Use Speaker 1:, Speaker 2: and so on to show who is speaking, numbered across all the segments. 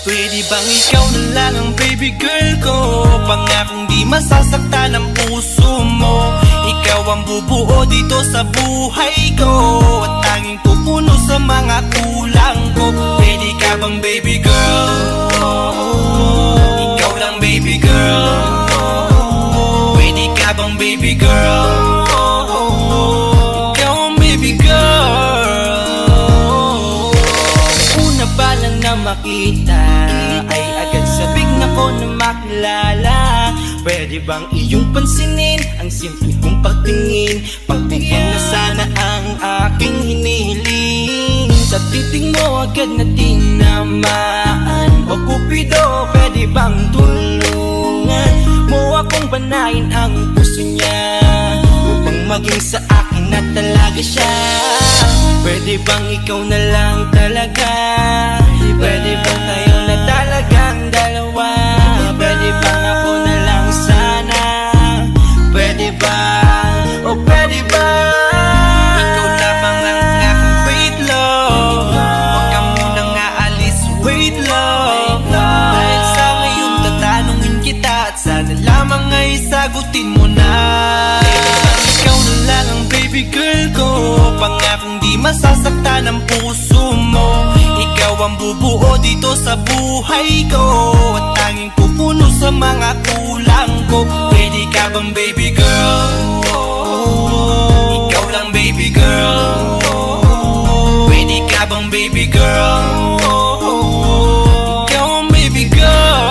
Speaker 1: Pwede bang ikaw na lang ang baby girl ko? Pangakong di masasaktan ang puso mo. Ikaw ang bubuo dito sa buhay ko, at tanging pupuno sa mga kulang ko. Pwede ka bang baby girl? Ikaw lang baby girl. Pwede ka bang baby girl? Ikaw ang baby girl. Una pa lang na makita ay agad sabik na ko na makilala. Pwede bang iyong pansinin ang simple kong pagtingin? Pagbigyan na sana ang aking hinihiling. Sa titing mo agad na tinamaan. O Cupido, pwede bang tulungan mo akong banayin ang puso niya, upang maging sa akin na talaga siya? Pwede bang ikaw na lang talaga? Pwede bang tayo na talagang dalawa? Pwede bang ako na lang sana? Pwede ba? O pwede ba? Ikaw lamang ang aking wait love. Huwag ka munang aalis, wait love. Dahil sa ngayon tatanungin kita, at sana lamang ay sagutin mo na. Pwede bang ikaw na lang ang baby girl ko? Pangakong di masasaktan ang puso mo. Ikaw ang bubuo dito sa buhay ko, at tanging pupuno sa mga kulang ko. Pwede ka bang baby girl? Ikaw lang baby girl. Pwede ka bang baby girl? Ikaw ang baby girl.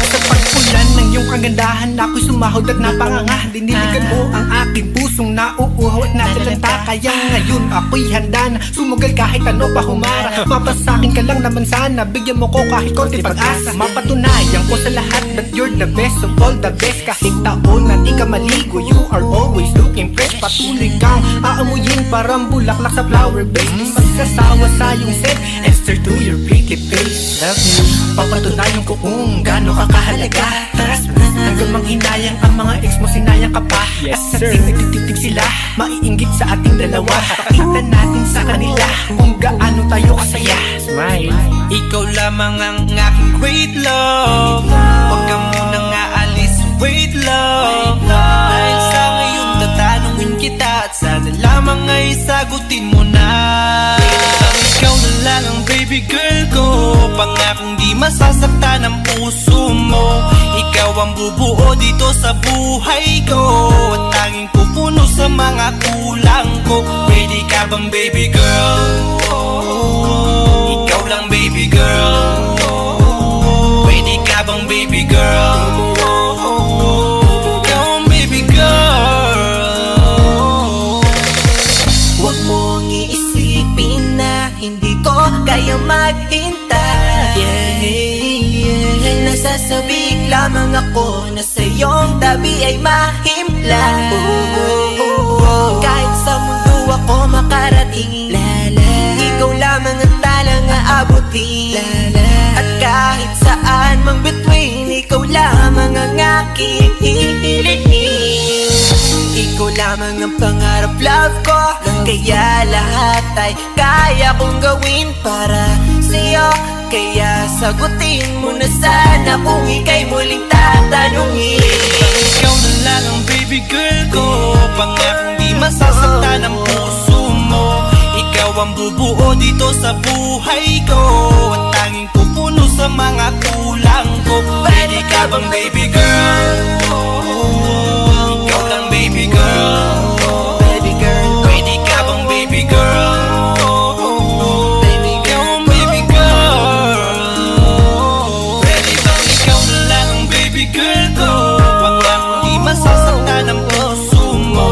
Speaker 2: Sa pagpulan ng iyong kagandahan, ako'y sumahod at napanganga. Diniligan mo ang aking pusong nauuhaw at natalanta. Kaya ngayon ako'y handa na sumugal kahit ano pa humara. Mapasakin ka lang naman sana, bigyan mo ko kahit konti pag-asa. Mapatunayan ko sa lahat that you're the best of all the best. Kahit taon na di ka maligo, you are always looking fresh. Patuloy kang aamuyin parang bulaklak sa flower base. Di magsasawa sa iyong scent and stir to your pretty face. Love me, papatunayan ko kung gaano ka kahalaga. Trust me, hanggang manghinayang ang mga ex mo, sinayang ka pa.
Speaker 1: Yes,
Speaker 2: at
Speaker 1: sir.
Speaker 2: sa nagtitig sila, maiinggit sa ating dalawa. Pakita natin sa kanila kung gaano tayo kasaya.
Speaker 1: Smile. Ikaw lamang ang aking great love. Huwag ka munang aalis, wait love. Dahil sa ngayon tatanungin kita, at sana lamang ay sagutin mo na. Pwede bang ikaw na lang ang baby girl ko? Pangakong di masasaktan ang puso mo. Ikaw ang bubuo dito sa buhay ko, at tanging pupuno sa mga kulang ko. Pwede ka bang baby girl? Ikaw lang baby girl. Pwede ka bang baby girl? Ikaw ang baby girl.
Speaker 3: Huwag mong iisipin na hindi ko kaya maghintay. Nasasabik lamang ako na sa iyong tabi ay mahimpla. Kahit sa mundo ako makarating, ikaw lamang ang talang aabutin. At kahit saan mang between, ikaw lamang ang aking hihilihin. Ikaw lamang ang pangarap, love ko. Kaya lahat ay kaya kong gawin para sa'yo. Kaya sagutin mo na sana kung ika'y muling tatanungin.
Speaker 1: Ikaw na lang ang baby girl ko. Pangakong di masasaktan ang puso mo. Ikaw ang bubuo dito sa buhay ko, at tanging pupuno sa mga kulang ko. Pwede ka bang baby girl? Ikaw lang baby girl.
Speaker 3: Baby girl,
Speaker 1: Pwede ka bang baby girl?
Speaker 3: baby
Speaker 1: Ikaw
Speaker 3: girl,
Speaker 1: ang baby girl. Pwede bang ikaw na lang ang baby girl ko? Pangakong di masasaktan ang puso mo.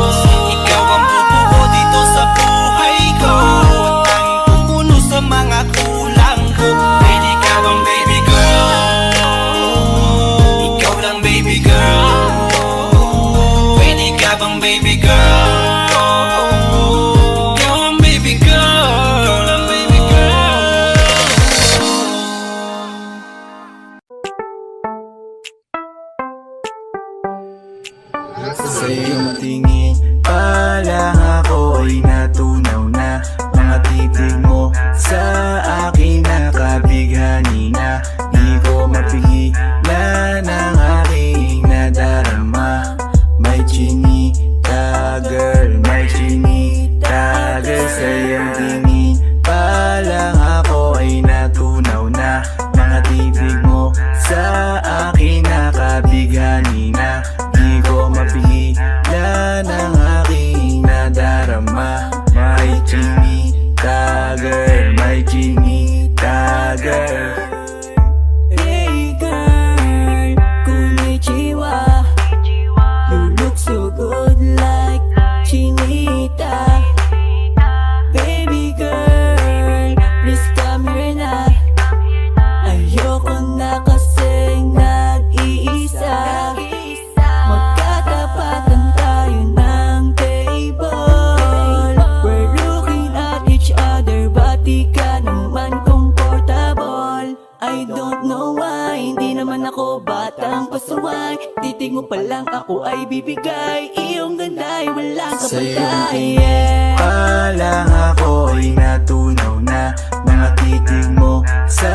Speaker 1: Ikaw ang bubuo dito sa buhay ko, at tanging pupuno sa mga kulang ko. Pwede ka bang baby girl? Ikaw lang baby girl. Pwede ka bang baby girl? Ikaw ang baby girl. Ikaw lang baby girl.
Speaker 4: Sa iyong tingin pa lang ako ay natunaw na. Mga titig mo sa akin nakabit.
Speaker 5: pasaway. Titig mo pa lang ako ay bibigay. Iyong ganda ay walang
Speaker 4: Sa'yo
Speaker 5: kapantay.
Speaker 4: pa lang ako ay natunaw na. Mga titig mo sa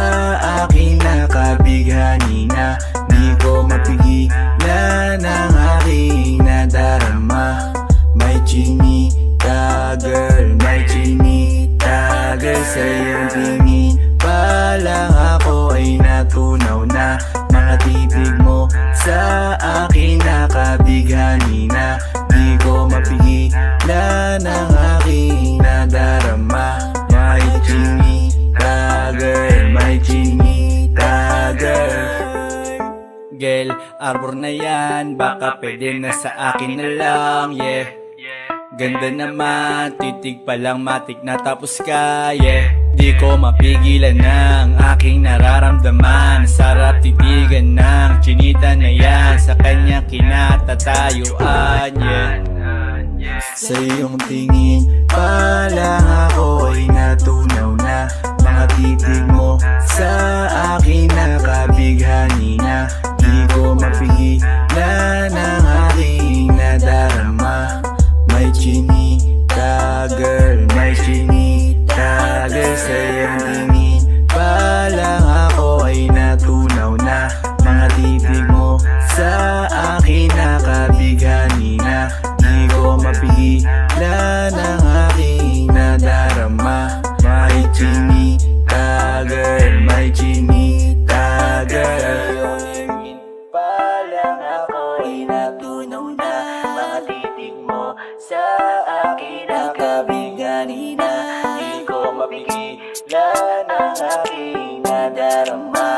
Speaker 4: akin nakabighani na. Di ko mapigilan ang aking nadarama. May chinita girl, may chinita girl. Sa iyong tingin pa lang ako ay natunaw na. Mga titig mo sa akin nakabighani na. Di ko mapigilan ang aking nadarama. May chinita girl, may chinita girl. Girl, arbor na yan, baka pwede na sa akin na lang, yeah. Ganda naman, titig pa lang matik na tapos ka, yeah. Di ko mapigilan ng aking nararamdaman. Sarap titigan ng chinita na yan. Sa kanya kinatatayuan, yeah. Sa iyong tingin pa lang ako ay natunaw na. Mga titig mo sa akin nakabighani na. Di ko mapigilan ang aking nadarama. May chinita girl, may chinita girl. Sa iyong tingin pa lang ako ay natunaw na. Mga titig mo sa akin nakabighani na. Di ko mapigilan ang aking nadarama. May chinita girl, may chinita girl. Pa lang ako ay natunaw na. Mga titig mo sa akin nakabighani na. Di ko mapigilan ang aking nadarama.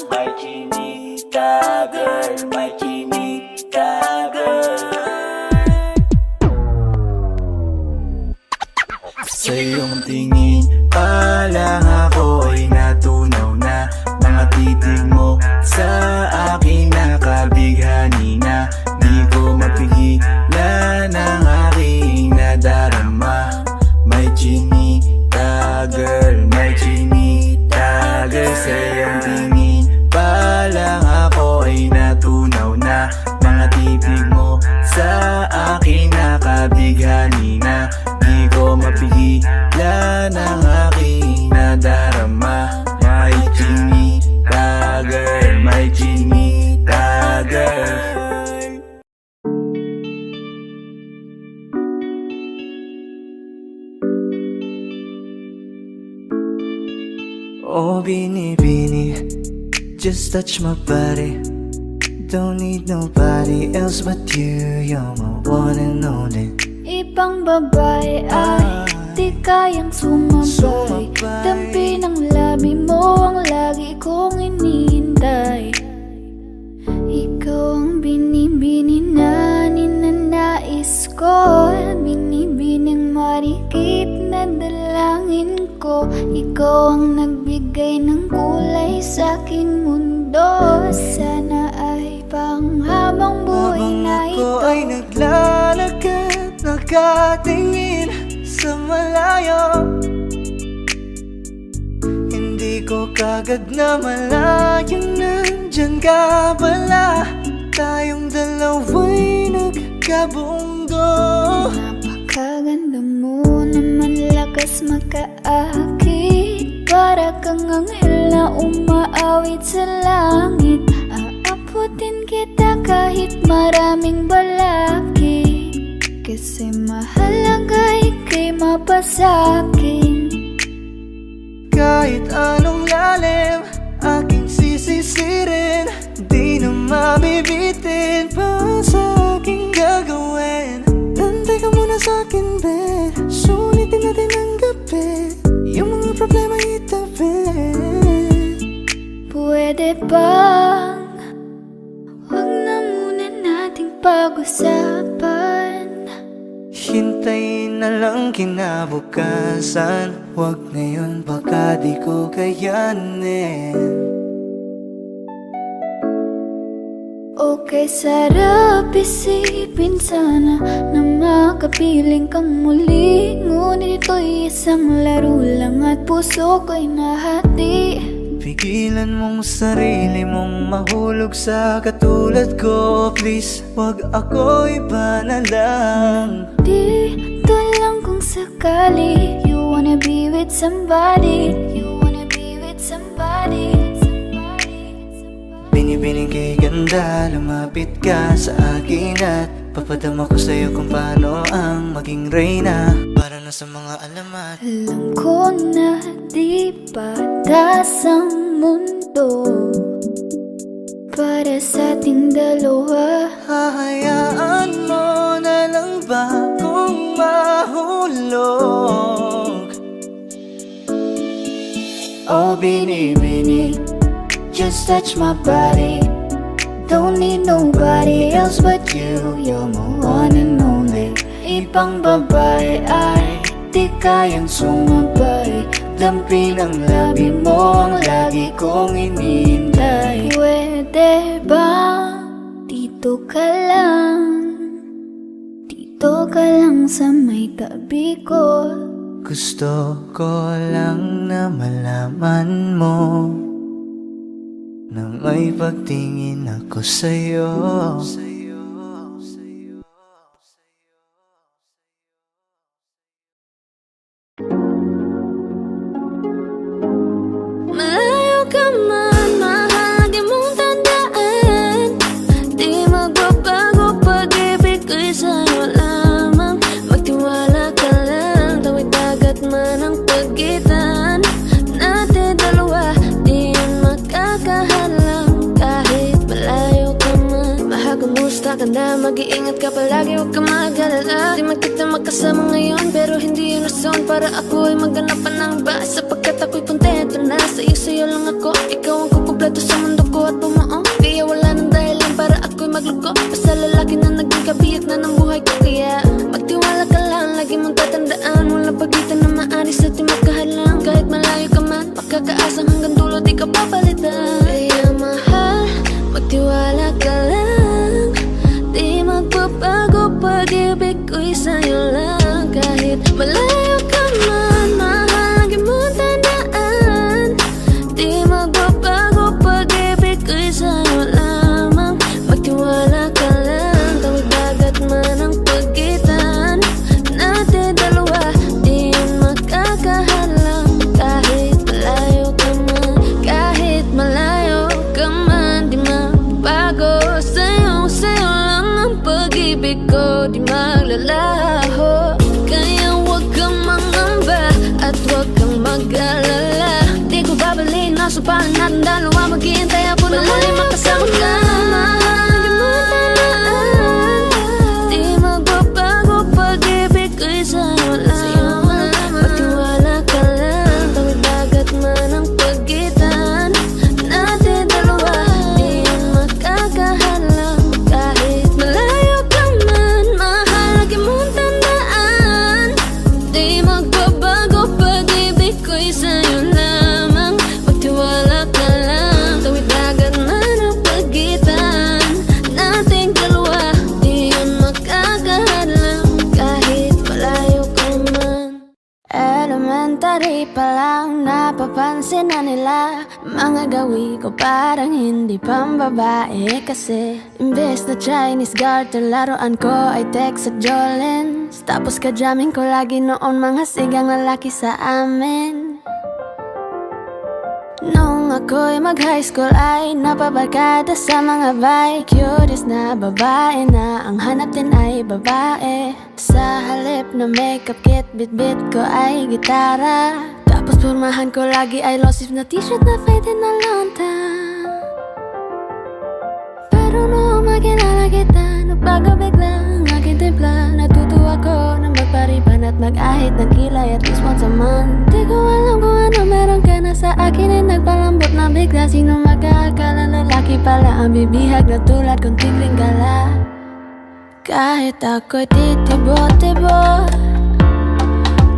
Speaker 4: May chinita girl, may chinita girl. Sa iyong tingin pa lang ako ay natunaw na. Mga titig mo sa akin nakabighani na. Di ko mapigilan ang aking nadarama. May chinita girl, may chinita girl. Sa iyong tingin pa lang ako ay natunaw na. Mga titig mo sa akin nakabighani na. Di ko mapigilan ang aking nadarama. May chinita girl, may chinita girl. Oh, Bini, just touch my body. Don't need nobody else but you. You're my one and only.
Speaker 6: Ibang babae ay di kayang sumabay. Dampi ng labi mo ang lagi kong inihintay. Ikaw ang binibini na ninanais ko. Binibining marikit na dalangin ko. Ikaw ang nagbigay ng kulay sa aking mundo. Sana ay panghabang buhay na ito.
Speaker 3: Habang ako ay naglalakad, nakatingin sa malayo. Hindi ko kagad na malayo, nandyan ka pala. Tayong dalawa'y nagkabunggo.
Speaker 6: Napakaganda mo naman, lakas makaakit. Para kang anghel na umaawit sa langit. Aabutin kita kahit maraming balakid. Kasi mahalaga ika'y mapasakin.
Speaker 3: Kahit anong lalim, aking sisisirin. Di na mabibitin pa sa aking gagawin. Nantay ka muna sa'kin, be. Sulitin natin ang gabi. Yung mga problema itabi.
Speaker 6: Pwede bang wag na muna nating pag-usapan?
Speaker 3: Hintayin na lang kinabukasan. Huwag ngayon, baka di ko kayanin.
Speaker 6: Okay, sarap isipin sana na makapiling kang muli. Ngunit ito'y isang laro lang at puso ko'y nahati.
Speaker 4: Pigilan mong sarili mong mahulog sa katulad ko. Please, wag ako, iba na lang.
Speaker 6: Dito lang kung sakali you wanna be with somebody, you wanna be with somebody.
Speaker 4: Binibining kay ganda, lumapit ka sa akin at papadama ko sa'yo kung paano ang maging reyna. Para na sa mga alamat.
Speaker 6: Alam ko na di patas ang mundo para sa ating dalawa.
Speaker 4: Hahayaan mo na lang ba kung mahulog?
Speaker 6: Oh, bini-bini, just touch my body. Don't need nobody else but you. You're my one and only. Ibang babae ay di kayang sumabay. Dampi ng labi mo ang lagi kong inihintay. Pwede ba dito ka lang? Dito ka lang sa may tabi ko.
Speaker 4: Gusto ko lang na malaman mo na may pagtingin ako sa'yo.
Speaker 6: Malayo ka man, mahal, di mong tandaan. Di magbabago pag-ibig ko'y sa'yo lamang. Magtiwala ka lang, tawid dagat man ang pagitan natin dalawa, di yun makakahalang. Kahit malayo ka man, mahal, kumusta ka na? Mag-iingat ka palagi, huwag ka mag-alala. Di man kita magkasama ngayon, pero hindi yun rason para ako ay magganapan ng basa. Sapagkat ako'y kontento na sa'yo lang ako. Ikaw ang kukumpleto sa mundo ko at bumuo. Kaya wala nang dahilan para ako'y magluko. Basta lalaki na naging kabiyak na ng buhay ko. Kaya magtiwala ka lang, lagi mong tatandaan. Walang pagitan na maaari sa ating magkahalang. Kahit malayo ka man, makakaasang hanggang dulo di ka papalitan. Kaya mahal, magtiwala ka lang. Di magbabago pag-ibig ko'y sa'yo lang. Kahit malayo ka man, mahal, lagi mong tandaan. Di magbabago pag-ibig ko'y sa'yo lamang. Magtiwala ka lang, tawid dagat man ang pagitan natin dalawa, di yun makakahalang. Kahit malayo ka man, kahit malayo ka man, di magbago sa'yo lang ang pag-ibig ko, di maglalaho. Kaya huwag kang mangamba at huwag kang mag-alala. Di ko babaliin na supalan natin dalawa. Maghihintay ako na muli makasama ka. Mahal, di mo tandaan. Di magbabago pag-ibig ko'y sa'yo lamang. Magtiwala ka lang, tawid dagat man ang pagitan natin dalawa, di yun makakahalang. Kahit malayo ka man, mahal, lagi mong tandaan. Di magbabago pag-ibig ko'y sa'yo lamang. Magtiwala ka lang, tawid dagat man ang pagitan nating dalawa, di yun makakahalang. Kahit malayo ka man. Elementary pa lang, napapansin na nila mga gawi ko parang hindi pambabae. Kasi imbes na Chinese garter, laruan ko ay Tex at Jolens. Tapos ka-jamming ko lagi noon mga sigang lalaki sa amin. Nung ako'y mag-high school ay napabarkada sa mga bike. Curious na babae na ang hanap din ay babae. Sa halip na makeup kit, bit-bit ko ay gitara. Tapos pormahan ko lagi ay low-sleeve na t-shirt na faded na lonta. Pero noong makilala kita, nagbago bigla ang aking timpla. Natutuwa ko na magpariban at mag-ahit ng kilay at least once a month. Di ko alam kung ano meron ka na sa akin ay nagpalambot na bigla. Sino mag-aakala lalaki pala ang bibihag na tulad kong tigling gala. Kahit ako'y titibok-tibok,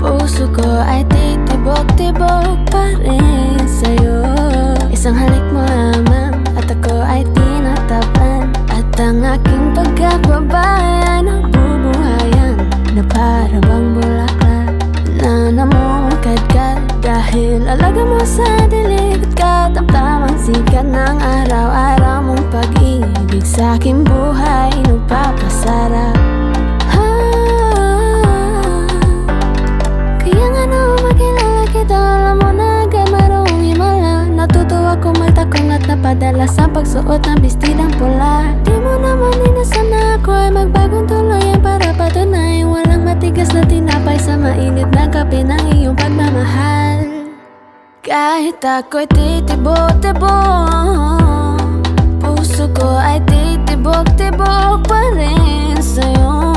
Speaker 6: puso ko ay titibok-tibok pa rin sa'yo. Isang halik mo lamang at ako ay tinatapan. At ang aking pagkakbabae ay nabubuhayan na para bang bulaklak na namumukadkad. Dahil alaga mo sa dilig at sikat ng araw-araw mong pag-ibig sa aking buhay nagpapasarap. Kaya nga na makilala kita, alam mo na agad marunong himala. Natutuwa kung magtakong at napadala sa pagsuot ng bestidang pula. Di mo naman inasan na ako ay magbagong tuluyan para patunayan walang matigas na tinapay sa mainit na kape ng iyong pagmamahal. Kahit ako'y titibok-tibok, puso ko ay titibok-tibok pa rin sa'yo.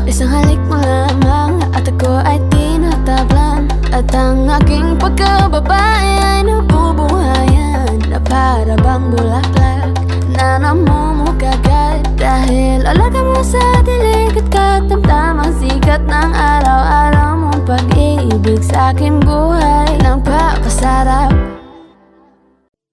Speaker 6: Isang halik mo lamang at ako ay tinatablan, at ang aking pagkababae ay nabubuhayan na para bang bulaklak na namumukagad. Dahil alaga mo sa dilig at katamtamang sikat ng araw-araw mong pag-ibig sa aking buhay nagpapasarap.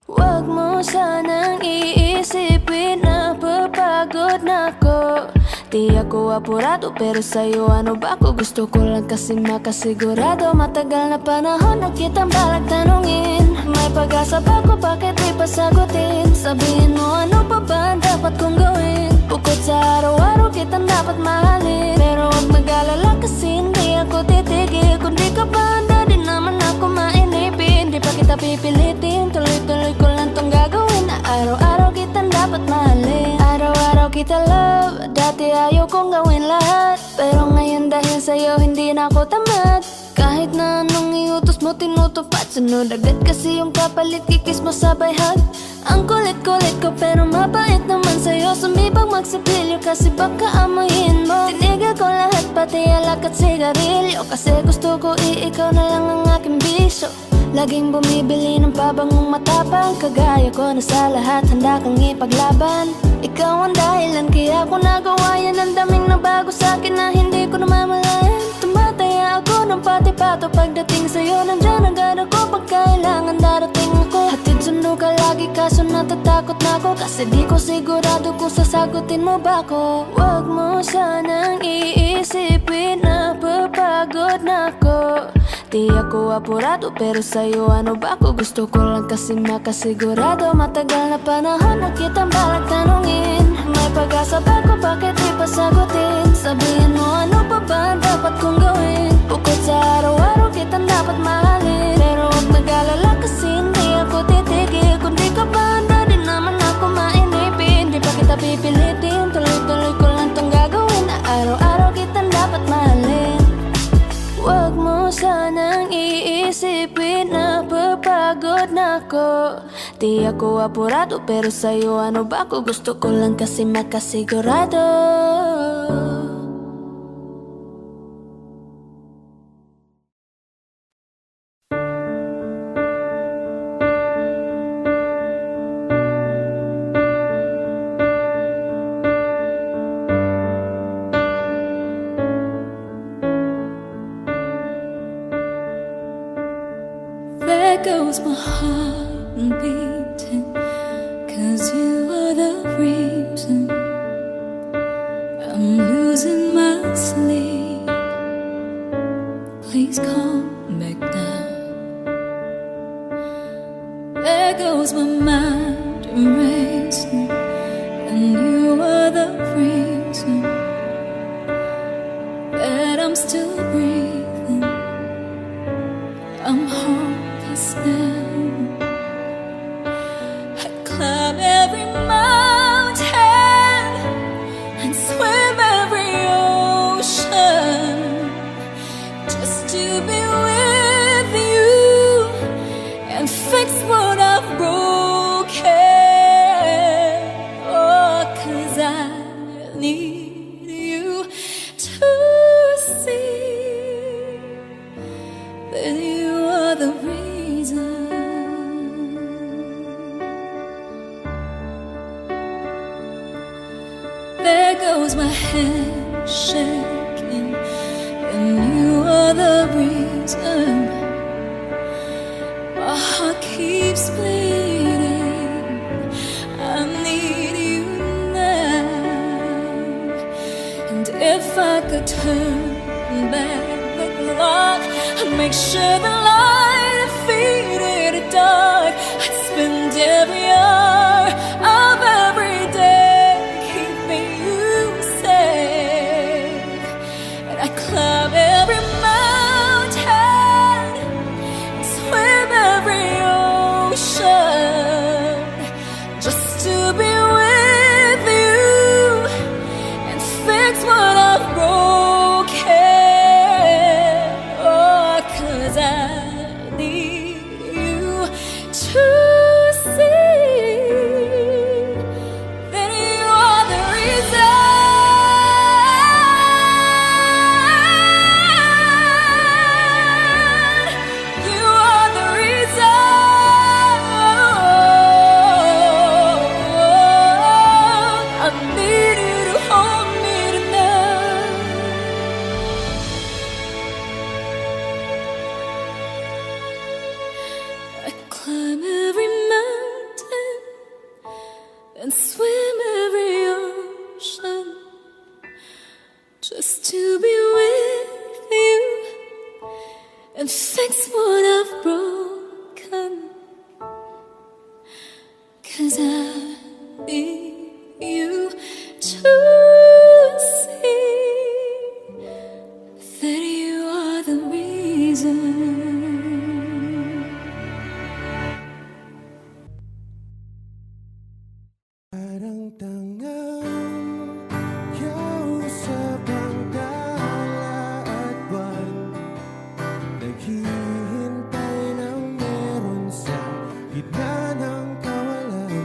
Speaker 6: Huwag mo sanang iisipin na papagod na ako. Di ako apurado pero sa'yo ano ba ako? Gusto ko lang kasi makasigurado. Matagal na panahon na kitang balak tanungin. May pag-asa ba ko, bakit di pa sagutin? Sabihin mo ano pa ba ang dapat kong gawin? Bukod sa araw-araw kitang dapat mahalin. Pero huwag mag-alala kasi hindi ako titigil. Kung di ka ba handa di naman ako mainipin. Di pa kita pipilitin, tuloy-tuloy ko lang tong gagawin. Na araw-araw kitang dapat mahalin. Araw-araw kita love, dati ayaw kong gawin lahat. Pero ngayon dahil sa'yo hindi na ako tamad. Kahit na anong iutos mo tinutupad, sunod agad kasi yung kapalit, kikis mo sabay hug. Ang kulit-kulit ko pero mabait naman sa'yo. Sumibag magsipilyo kasi baka amoyin mo. Tinigil ko lahat pati alak at sigarilyo, kasi gusto ko ikaw na lang ang aking bisyo. Laging bumibili ng pabangong matapang, kagaya ko na sa lahat handa kang ipaglaban. Ikaw ang dahilan kaya ko nagawa yan. Ang daming nabago sa'kin na hindi ko namamalayan. Tumataya ako ng pati-pato pagdating sa'yo. Nandyan agad ako pag kailangan darating ako. Hatid sundo ka lagi kaso natatakot na ako, kasi di ko sigurado kung sasagutin mo ba ako. Huwag mo sanang iisipin na papagod na ako. Di ako apurado pero sa'yo ano ba ako? Gusto ko lang kasi makasigurado. Matagal na panahon na kitang balak tanungin. May pag-asa ba ko, bakit di pa sagutin? Sabihin mo ano pa ba ang dapat kong gawin? Bukod sa araw-araw kitang dapat mahalin. Pero huwag mag-alala kasi hindi ako titigil. Kung di ka ba handa di naman ako mainipin. Di pa kita pipilitin, tuloy-tuloy ko lang tong gagawin. Na araw-araw kitang dapat mahalin. Huwag mo sanang iisipin na papagod na ako. Di ako apurado pero sa'yo ano ba ako? Gusto ko lang kasi makasigurado. There goes my heart beating, 'cause you are the reason I'm losing my sleep. Please come back now. There goes my mind racing, and you are the reason that I'm still breathing. I'm hopeless now. I climb every mountain and swim every ocean just to be with you and fix what I've broken. Oh, 'cause I need you to see that you are the reason. There goes my head shaking, and you are the reason. My heart keeps bleeding. I need you now. And if I could turn back the clock, I'd make sure the light defeated the dark. I'd spend every ocean just to be with you and fix what I've broken. Oh, 'cause I need you to see that you are the reason. You are the reason. I need you to hold me tonight. I climb every mountain and swim every ocean just to be with you and fix what I've broken. 'Cause I need you to see that you are the reason.
Speaker 7: Parang tangang kausap ang tala at buwan, naghihintay ng meron sa gitna ng kawalan.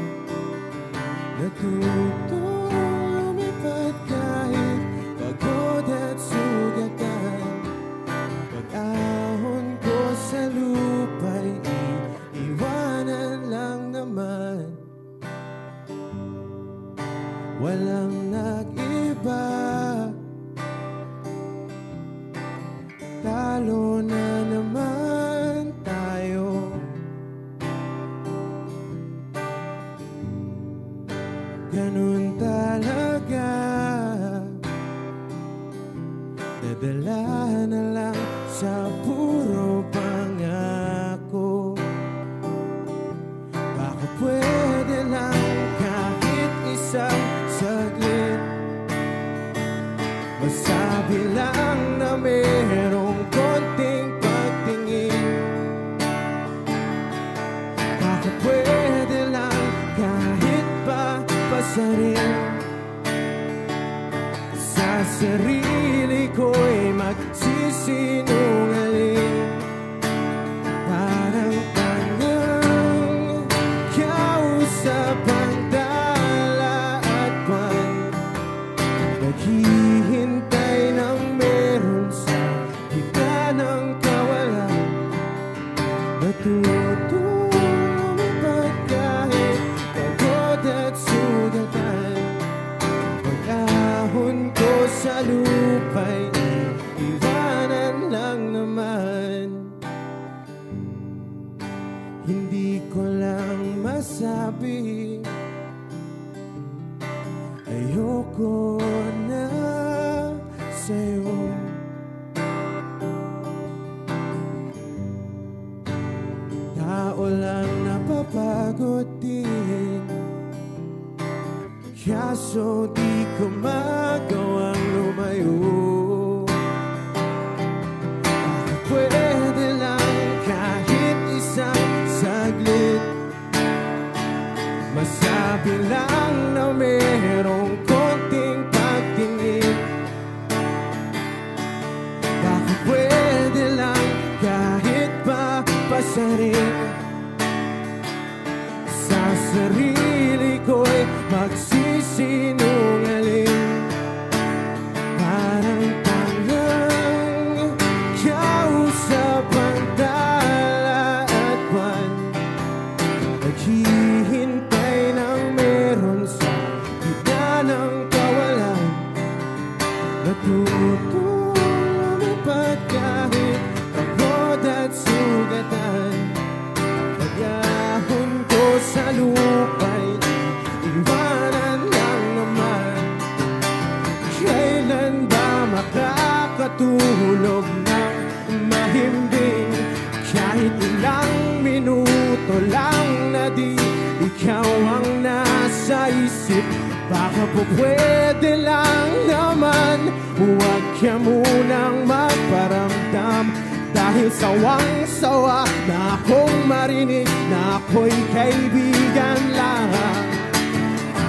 Speaker 7: Natutong lumipad kahit pagod at sugatan. Pag-ahon ko sa lupa'y iiwanan lang naman. Walang nag-iba, talo na naman tayo. Ganun talaga, nadala na lang sa puro pangako. Baka pwede lang kahit isang saglit, masabi lang na merong konting pagtingin. Baka pwede lang kahit pa pasarin. Sa sarili ko'y magsisinungaling. Parang tangang kausap ang dala at buwan, naghihintay ng meron sa gitna ng kawalan. Natutong lumipad kahit pagod at sugatan. Pag-ahon ko sa lupa'y iwanan lang naman. Hindi ko lang masabi, ayoko na sa'yo. Tao lang napapagod din, kaso di ko magawang lumayo. Baka pwede lang kahit isang saglit, masabi lang na merong konting pagtingin. Baka pwede lang kahit pa pasarin. Sa sarili ko'y magsisinungaling. Parang tangang kausap ang dala at buwan, naghihintay ng meron sa gitna ng kawalan. Natutong lumipad kahit pagod at sugatan. Pag-ahon ko sa lupa'y iwanan lang naman. Kailan ba makakatulog ng mahimbing? Kahit ilang minuto lang na di ikaw ang nasa isip. Baka po pwede lang naman, huwag ka munang magparamdam. Dahil sawang-sawa na akong marinig na ako'y kaibigan lang.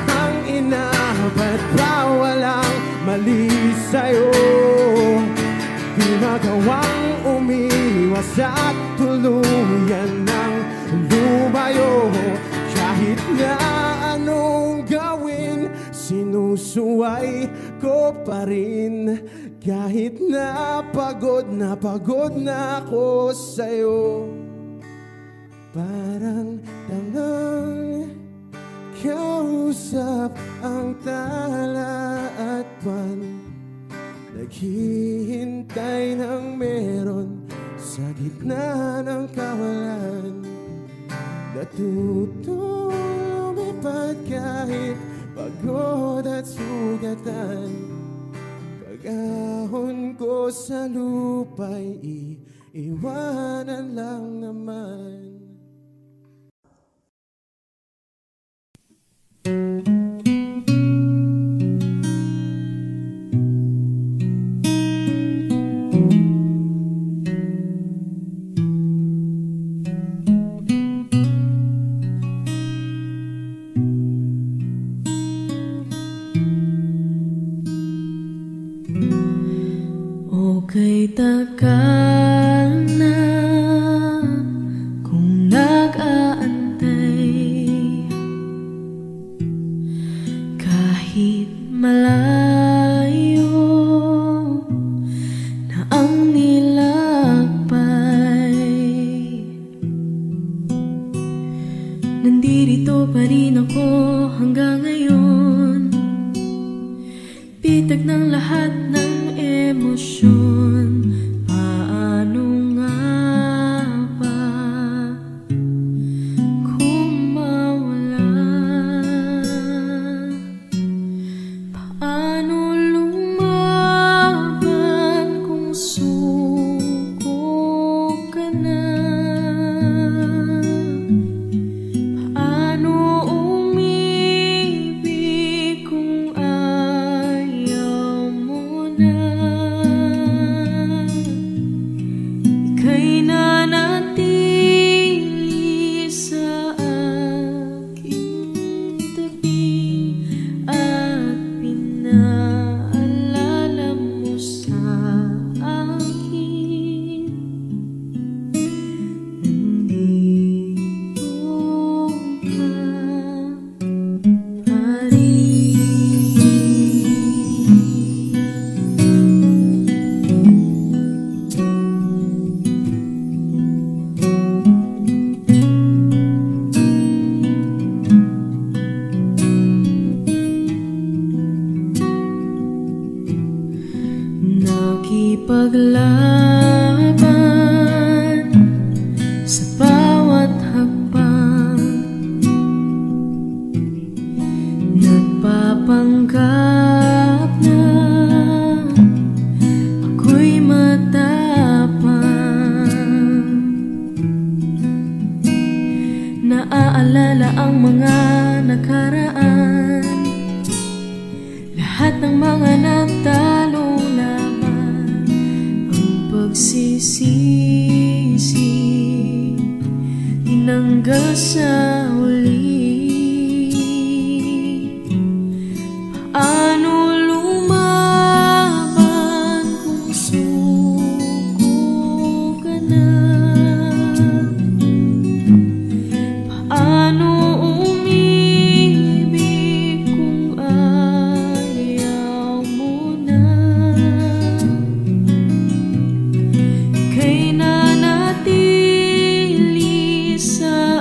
Speaker 7: Ang ina, ba't ba walang mali sa'yo? Di magawang umiwas at tuluyan ng lumayo. Kahit na anong gawin, sinusuway ko pa rin. Kahit na pagod na ako sa'yo. Parang tangang kausap ang tala at buwan, naghihintay ng meron sa gitna ng kawalan. Natutong lumipad kahit pagod at sugatan. Pag-ahon ko sa lupa'y iiwanan lang naman.
Speaker 6: Okay, tagal na kung nag-aantay. Kahit malayo na ang nilakbay, nandito pa rin ako hanggang ngayon. Bitag ng lahat ng emosyon. Paano nga ba kung mawala? Paano lumaban kung suko ka na? Paano umibig kung ayaw mo na? Ika'y nanatili sa aking tabi at pinaalala mo sa akin. Nandito ka pa rin. Nakipaglaban sa bawat hakbang, nagpapanggap na ako'y matapang. Naaalala ang mga nakaraan, lahat ng mga natalong laban, ang pagsisisi tinanggal sa huli. Paano lumaban kung suko ka na? Paano umibig kung ayaw mo na? Ika'y nanatili sa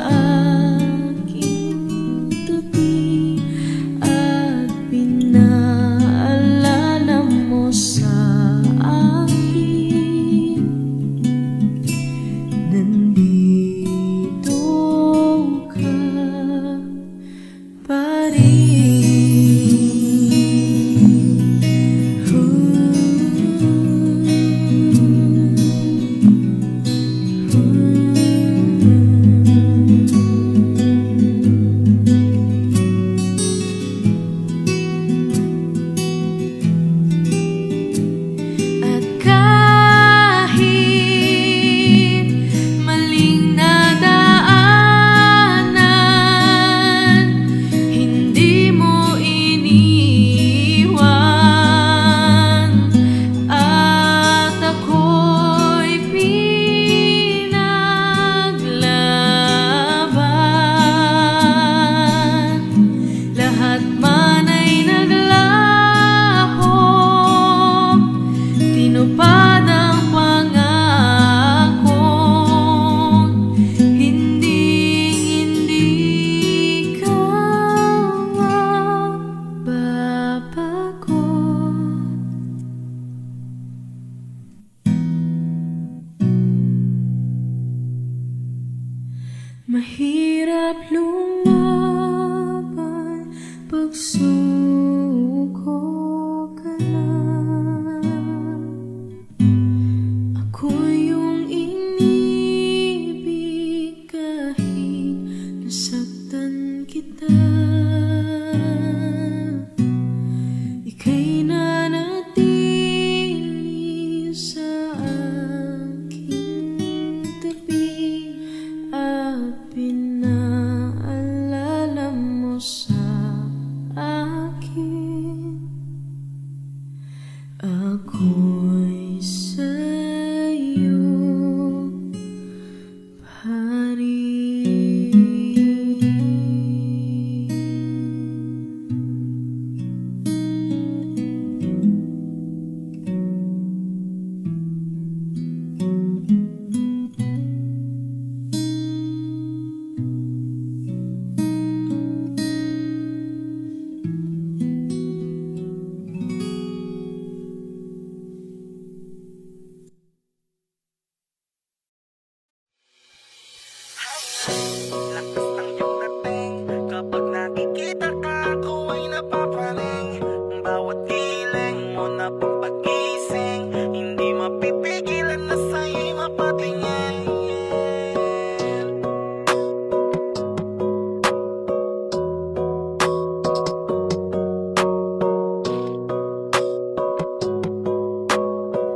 Speaker 6: Mahirap lumaban pag suko ka na. Ako yung inibig kahit nasaktan kita. Ika'y nanatili sa aking tabi at pinaalala mo sa akin. Ako'y sa'yo pa
Speaker 1: Lakas ng iyong dating, kapag nakikita ka, ako ay napapraning. Bawat giling mo na pagpagising, hindi mapipigilan na sa'yo'y mapatingin.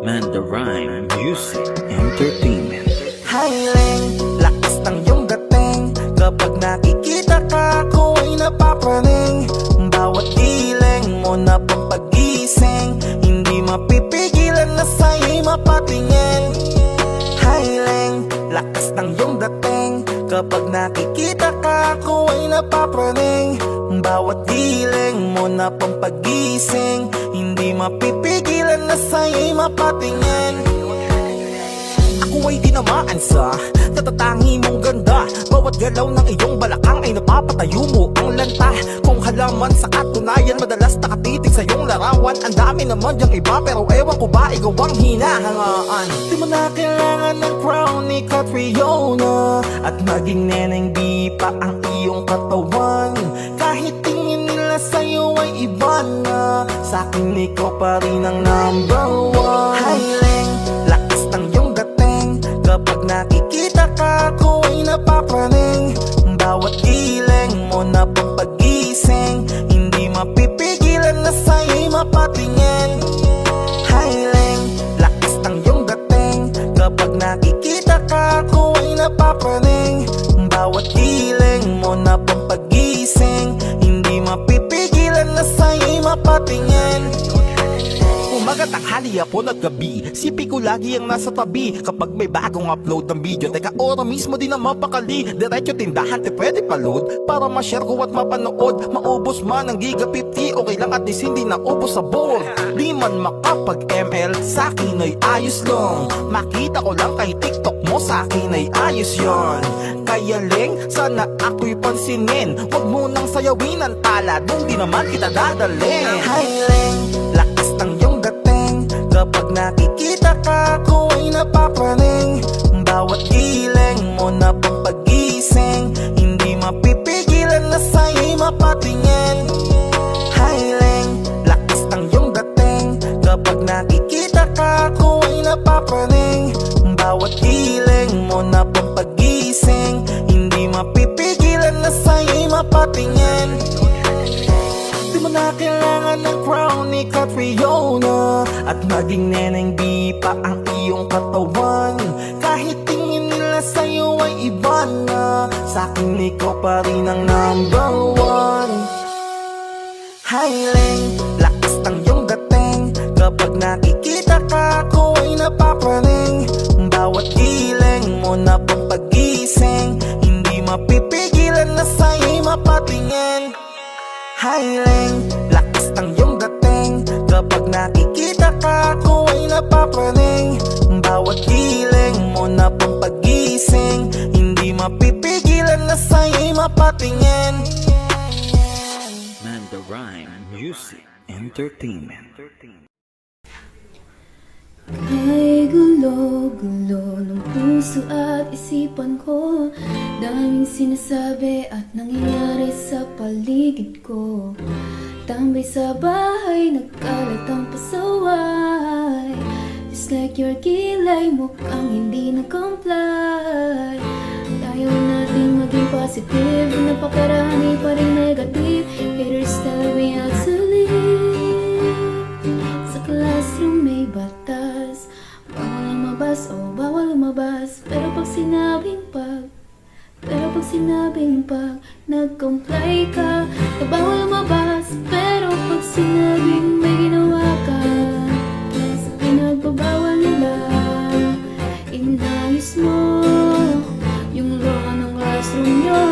Speaker 8: Man the Rhyme Music Entertainment.
Speaker 1: Highling, lakas ng iyong dating, kapag nakikita ka, ako ay napapraning. Bawat giling mo na pagpagising, hindi mapipigilan na sa'yo'y mapatingin. Highling, lakas ng iyong dating, kapag nakikita ka, ako ay napapraning. Bawat giling mo na pampagising, hindi mapipigilan na sa'yo'y mapatingin. Ako ay tinamaan sa natatangi mong ganda. Bawat galaw ng iyong balakang ay napapatayo mo ang lanta. Kung halaman sa katunayan, madalas nakatitig sa iyong larawan. Ang dami naman diyang iba, pero ewan ko ba ikaw ang hinahangaan. Di mo na kailangan ng crown ni Catriona, at maging neneng di pa ang iyong katawan. Kahit tingin nila sa'yo ay iba na, sa'kin ikaw pa rin ang number one. Highling, lakas ng iyong dating, kapag nakikita ka, ako ay napapraning. Bawat giling mo na pagpagising, hindi mapipigilan na sa'yo'y mapatingin. Highling, lakas ng iyong dating, kapag nakikita ka, ako ay napapraning. Bawat giling mo na pampagising, hindi mapipigilan na sa'yo'y mapatingin. Umaga, tanghali, hapon at gabi, sipi ko lagi ang nasa tabi. Kapag may bagong upload ng video, teka ora mismo din na mapakali. Diretso tindahan, te pwede pa-load, para ma-share ko at mapanood. Maubos man ang giga 50, okay lang at least hindi na ubos sa board. Di man makapag-ML, sa'kin ay ayos lang. Makita ko lang kay TikTok mo, sa'kin ay ayos yon. Kaya Leng, sana ako'y pansinin, wag mo nang sayawin ang tala, dun di naman kita dadalhin. Hi Leng, lakas ng iyong dating, kapag nakikita ka, ako ay napapraning. Bawat giling mo na pampagising, hindi mapipigilan na sa'yo'y mapatingin. Highling, lakas ng iyong dating, kapag nakikita ka, ako ay napapraning. Bawat giling mo na pampagising, hindi mapipigilan na sa'yo'y mapatingin. Di mo na kailangan ng crown ni Catriona, at maging neneng di pa ang iyong katawan. Kahit tingin nila sa'yo ay iba na, sa'kin ikaw pa rin ang number one. Highling, lakas ng iyong dating, kapag nakikita ka, ako ay napapraning. Bawat giling mo na pampagising, hindi mapipigilan na sa'yo'y mapatingin. Highling, lakas ng iyong dating, kapag nakikita ka, ako ay napapraning. Bawat giling mo na pampagising, hindi mapipigilan na sa'yo'y mapatingin.
Speaker 8: Man the Rhyme Music Entertainment.
Speaker 6: Ay gulo-gulo ng puso at isipan ko, Daming sinasabi at nangyayari sa paligid ko. Tambay sa bahay, nagkalat ang pasaway. Just like your kilay, mukhang hindi nag-comply. Ayaw natin maging positive, napakarami pa rin negative. Haters tell me how to live. Sa classroom may batas, bawal lumabas, oh bawal lumabas. Pero pag sinabing nag-comply ka, na bawal lumabas. Pero pag sinabing may ginawa ka, sa pinagbabawal nila, inayos mo yung law ng classroom nyo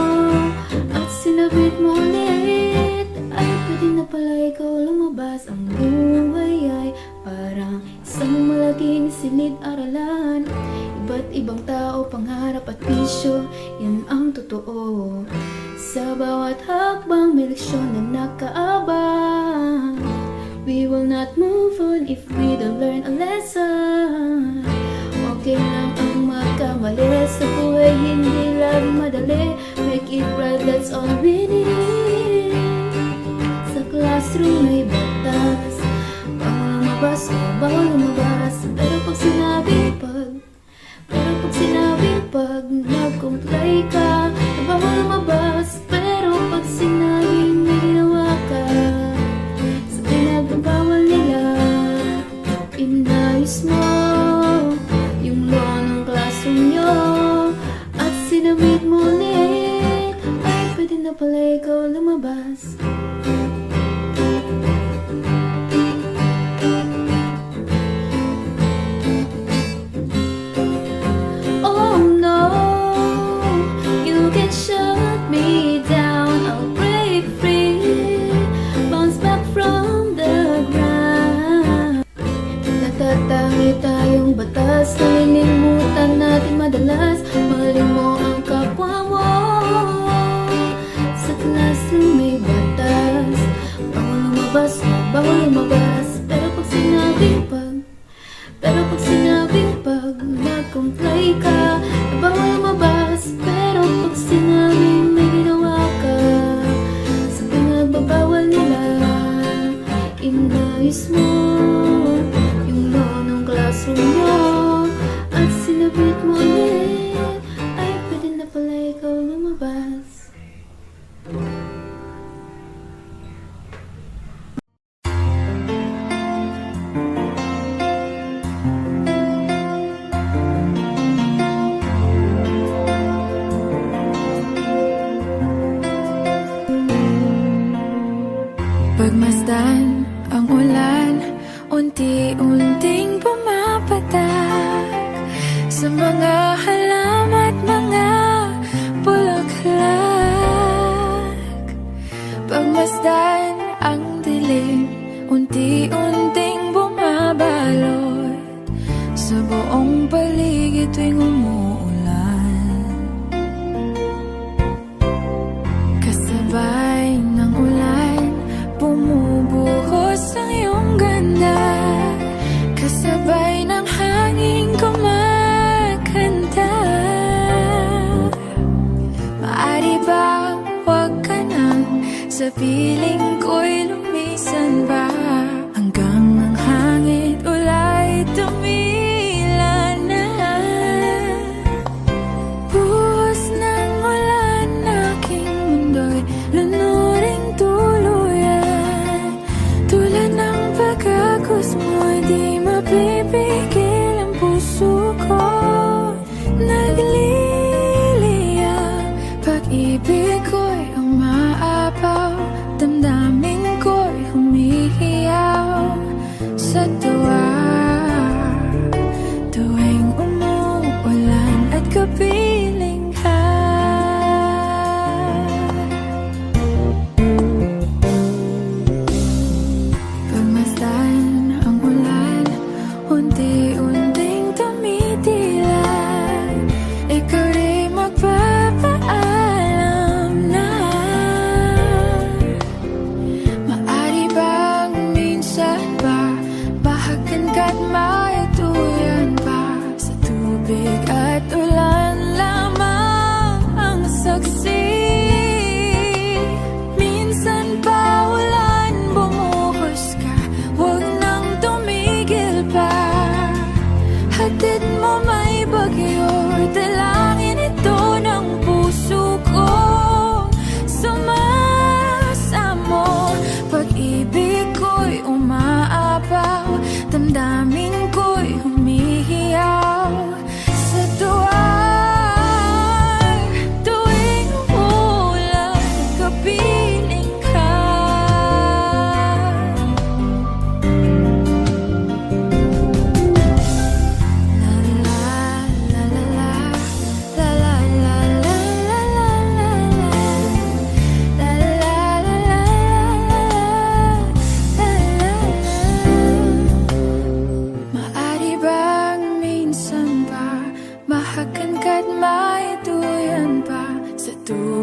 Speaker 6: at sinabit mo ulit. Ay pwede na pala ikaw lumabas. Ang buhay ay parang isang malaking silid-aralan. Iba't ibang tao, pangarap at bisyo, yan ang totoo. Sa bawat hakbang may leksyon na nakaabang. We will not move on if we don't learn a lesson. Okay lang ang magkamali, sa buhay hindi laging madali. Make it right, that's all we need. Sa classroom may batas, bawal lumabas, oh bawal lumabas. Pero pag nag-comply ka, na bawal lumabas. Pero pag sinabing may ginawa ka, sa pinagbabawal nila, inayos mo yung law ng classroom nyo at sinabit mo ulit. Ay pwede na pala ikaw lumabas. Oh no, you can shut me down, I'll break free, bounce back from the ground. Natatangi tayong batas, nalilimutan natin madalas. Mahalin mo ang kapwa mo. Sa classroom may batas, bawal lumabas, oh bawal lumabas. Pero pag sinabing nag-comply ka, na bawal lumabas. Pero pag sinabing may ginawa ka, sa pinagbabawal nila, inayos mo yung law ng classroom nyo at sinabit mo ulit. Ay pwede na pala ikaw lumabas.
Speaker 9: Pagmasdan ang ulan, unti-unting pumapatak sa mga halaman at mga bulaklak. Pagmasdan ang dilim, unti-unting bumabalot sa buong paligid tuwing umuulan. Kasabay ng ulan, bumubuhos ang iyong ganda. Kasabay ng hangin kumakanta. Maaari bang huwag ka nang sa piling ko'y lumisan ba? Hanggang ang hangin ulay tumila na. Buhos ng ulan, aking mundo'y lunuring tuluyan. Tulad ng pagkagos mo'y di mapipigil ang puso ko. Nagliliyab, pag-ibig ko'y umaapaw, damdamin ko'y humihiyaw sa tuwa. Tuwing umuulan at kapiling ka. Pagmasdan ang ulan, unti-unting tumitila. Ikaw rin magpapaalam na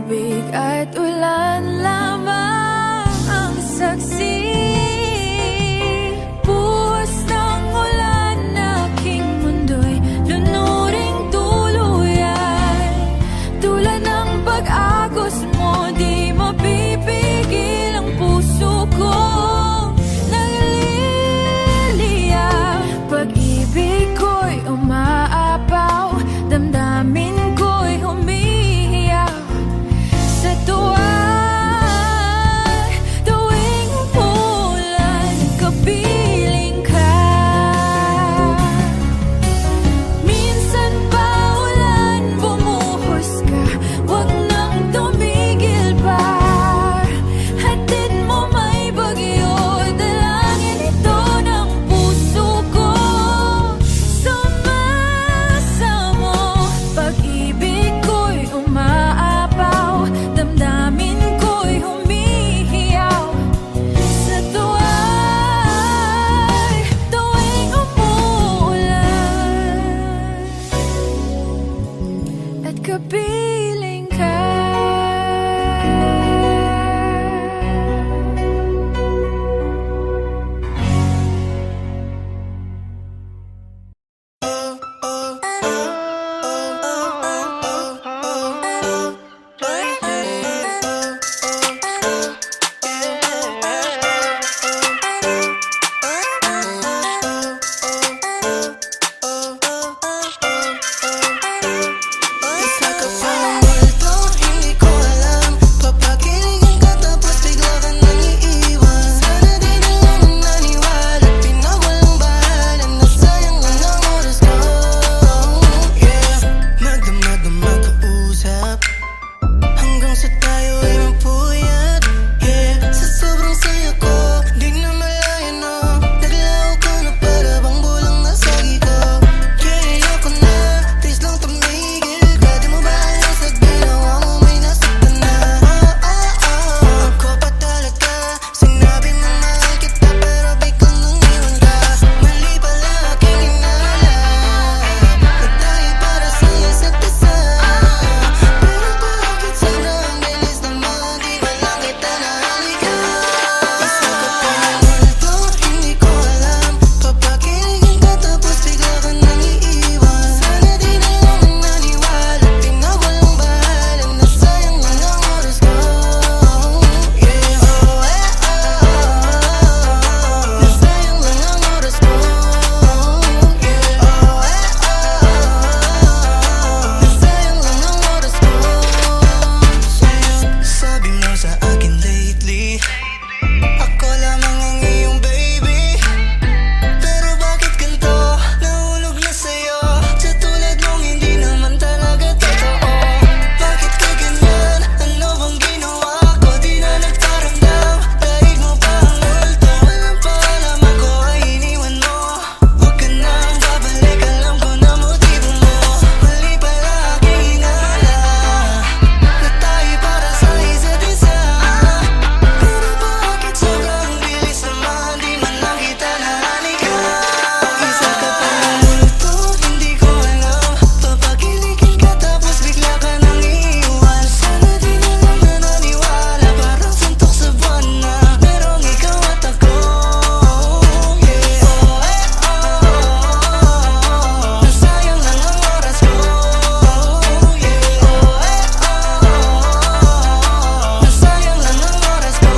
Speaker 9: tubig at ulan lamang ang saksi. Buhos ng ulan, aking mundo'y lunuring tuluyan. Tulad ng pag-agos mo, di mapipigil ang puso ko. Nagliliya, pag-ibig ko'y umaapaw, damdamin ko'y humihiyaw sa tuwa. Tuwing umulan, kapiling ka. Minsan pa ulan, bumuhos ka, wag nang tumigil pa. Hatid mo may bagyo, dalangin ito ng puso ko. Sumasamo, pag-ibig ko'y umaapaw, damdamin ko'y humihiyaw sa tuwa. Tuwing umuulan at kapiling ka.
Speaker 3: Isa ka pang multo, hindi ko alam. Papakiligin ka tapos bigla ka nang iiwan. Sana di na lang naniwala, pinawalang bahala, nasayang lang ang oras ko. Yeah, magdamag-damag kausap hanggang sa tayo ay mapuyat. Yeah, sa sobrang saya ko, di na malaya no. Naglaho ka na para bang bulang nasagi ko. Yeah, ayoko na, please lang tumigil ka. Di mo ba alam sa ginawa mo may nasaktan na? Ako pa talaga, sinabi mo mahal kita pero biglang nang iwan ka. Mali pala aking inala, nagtayo para sa isa't isa. Pero bakit sana ang bilis naman, di ba lang kita nahalikan? Isa ka pang multo, hindi ko alam. Papakiligin ka tapos bigla ka nang iiwan. Sana di na lang naniwala, pinawalang bahala, nasayang lang ang oras ko. Yeah, nasayang lang ang oras ko. Yeah, nasayang lang ang oras ko. Sabi mo sa akin lately, ako lamang ang iyong baby. Pero bakit ganito? Nahulog na sa'yo, sa tulad mong hindi naman talaga totoo. Bakit ka ganyan? Ano bang ginawa ko? Di na nagparamdam, dahil mo pa ang multo. Walang paalam ako ay iniwan mo. Huwag ka nang babalik, alam ko na motibo mo. Mali pala aking hinala, na tayo para sa isa't isa. Pero bakit sobrang bilis naman, di man lang kita nahalikan? Isa ka pang multo, hindi ko alam. Papakiligin ka tapos bigla ka nang iiwan. Sana di na lang naniwala, parang suntok sa buwan na merong ikaw at ako. Yeah, nasayang lang ang oras ko. Yeah, nasayang lang ang oras ko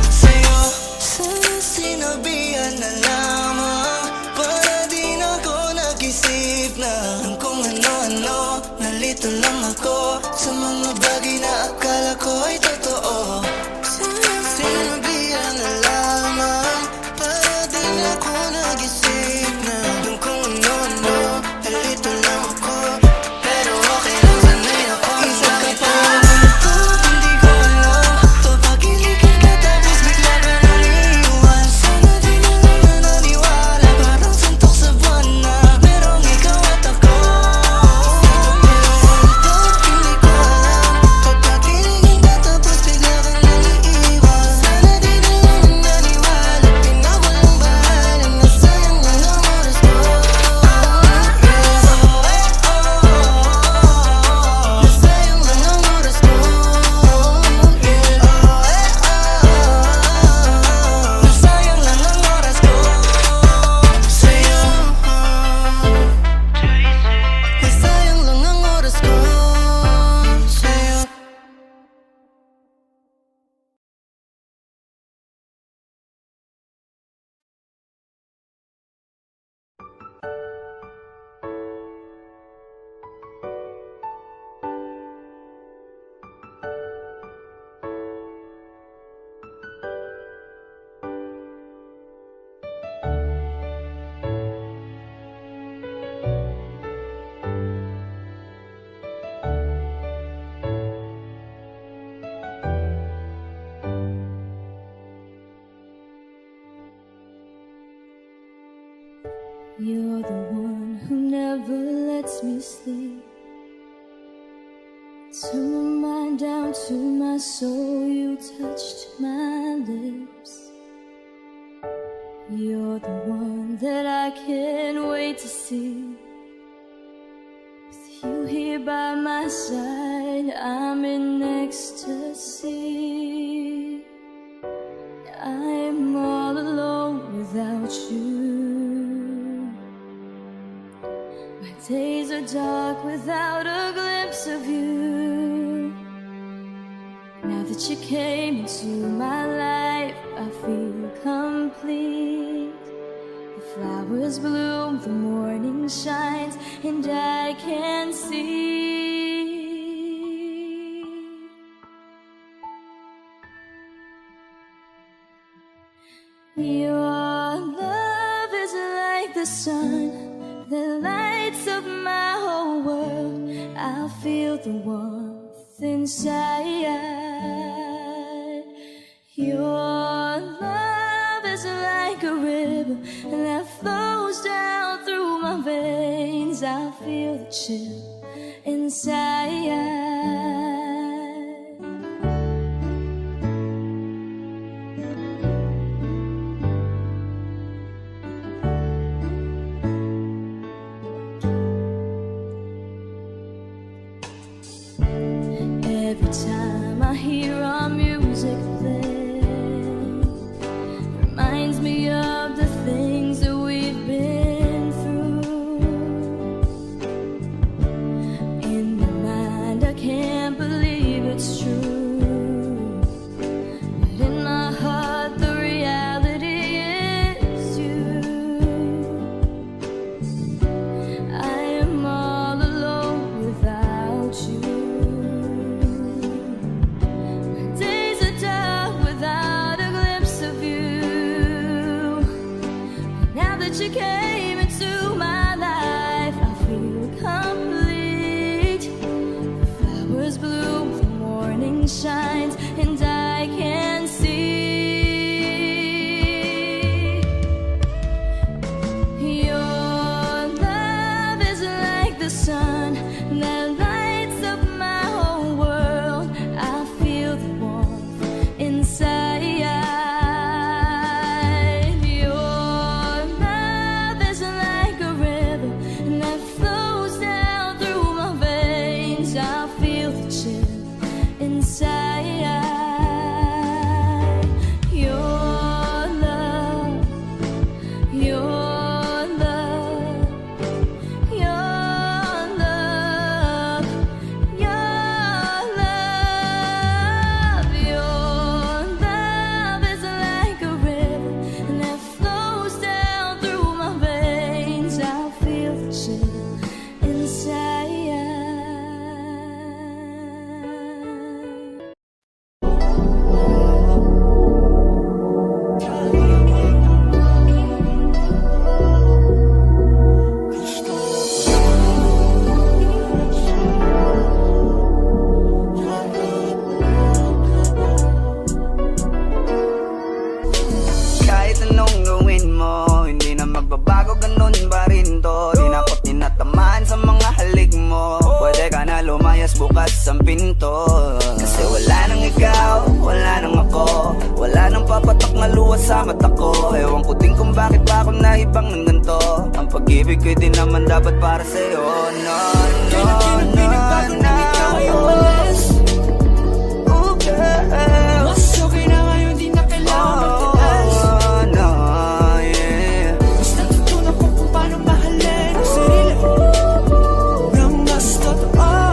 Speaker 3: sa'yo. Sana sinabihan na lamang, para di na ako nag-isip na kung ano-ano. Nalito lang ako sa mga bagay na akala ko ay totoo. Sana sinabihan na lamang, para di na ako nag-isip na kung ano-ano. Nalito lang ako, pero okay lang sanay ako. Isa ka pang multo, hindi ko alam. Papakiligin ka tapos bigla ka nang iiwan. Sana di na lang naniwala, parang suntok sa buwan na merong ikaw at ako. Isa ka pang multo, hindi ko alam.
Speaker 6: You're the one who never lets me sleep. Turn my mind down to my soul, you touched my lips. You're the one that I can't wait to see. With you here by my side, I'm in ecstasy. I'm all alone without you. My days are dark without a glimpse of you. Now that you came into my life, I feel complete. The flowers bloom, the morning shines, and I can see. Your love is like the sun that lights up my whole world. I feel the warmth inside. Your love is like a river that flows down through my veins. I feel the chill inside. Every time I hear our music play, reminds me of the things that we've been through. In my mind, I can't believe it's true, but in my heart, the reality is you. I am all alone without you. You came into my life, I feel complete. The flowers bloom, the morning shines, and I can see. Your love is like the sun that lights up my whole world. I feel the warmth inside.
Speaker 4: Bukas ang pinto. Kasi wala nang ikaw, wala nang ako, wala nang papatak na luha sa mata ko. Ewan ko din kung bakit pa ako naibang ng ganito. Ang pag-ibig ko'y di naman dapat para sa'yo. No, no, no, no, umalis. Oh girl, mas okay na ngayon, di na kailangan magtaas. No, yeah. Basta tutunan ko kung paano mahalin ang sarili nang mas totoo.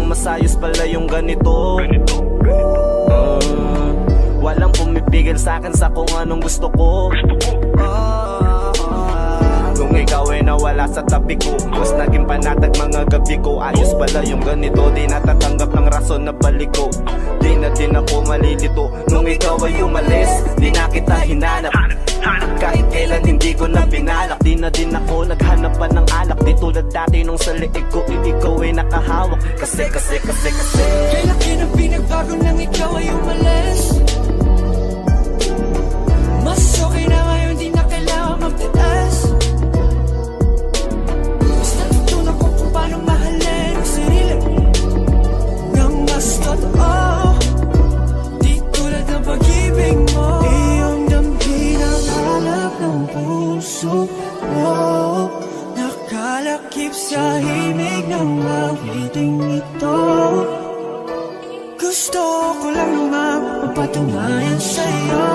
Speaker 4: Masayos pala yung ganito. Walang pumipigil sa'kin sa kung anong gusto ko. Nung ikaw ay nawala sa tabi ko, mas naging panatag mga gabi ko. Ayos pala yung ganito, di natatanggap ng rason na balik ko. Di na din ako malilito. Nung ikaw ay umalis, di na kita hinanap. Kahit kailan hindi ko na pinalak. Di na din ako naghanap pa ng alak. Di tulad dati nung sa liig ko, ikaw ay nakahawak. Kasi
Speaker 2: Kailan pinagbago nang ikaw ay umalis. Mas okay na ngayon, di na kailangan magtaas. Basta natutunan ko kung paano mahalin ang sarili nang mas totoo, di tulad ng pag-ibig mo. Iyong damhin ang hanap ng puso mo, nakalakip sa himig ng awiting ito. Gusto ko lang naman mapatunayan sa'yo,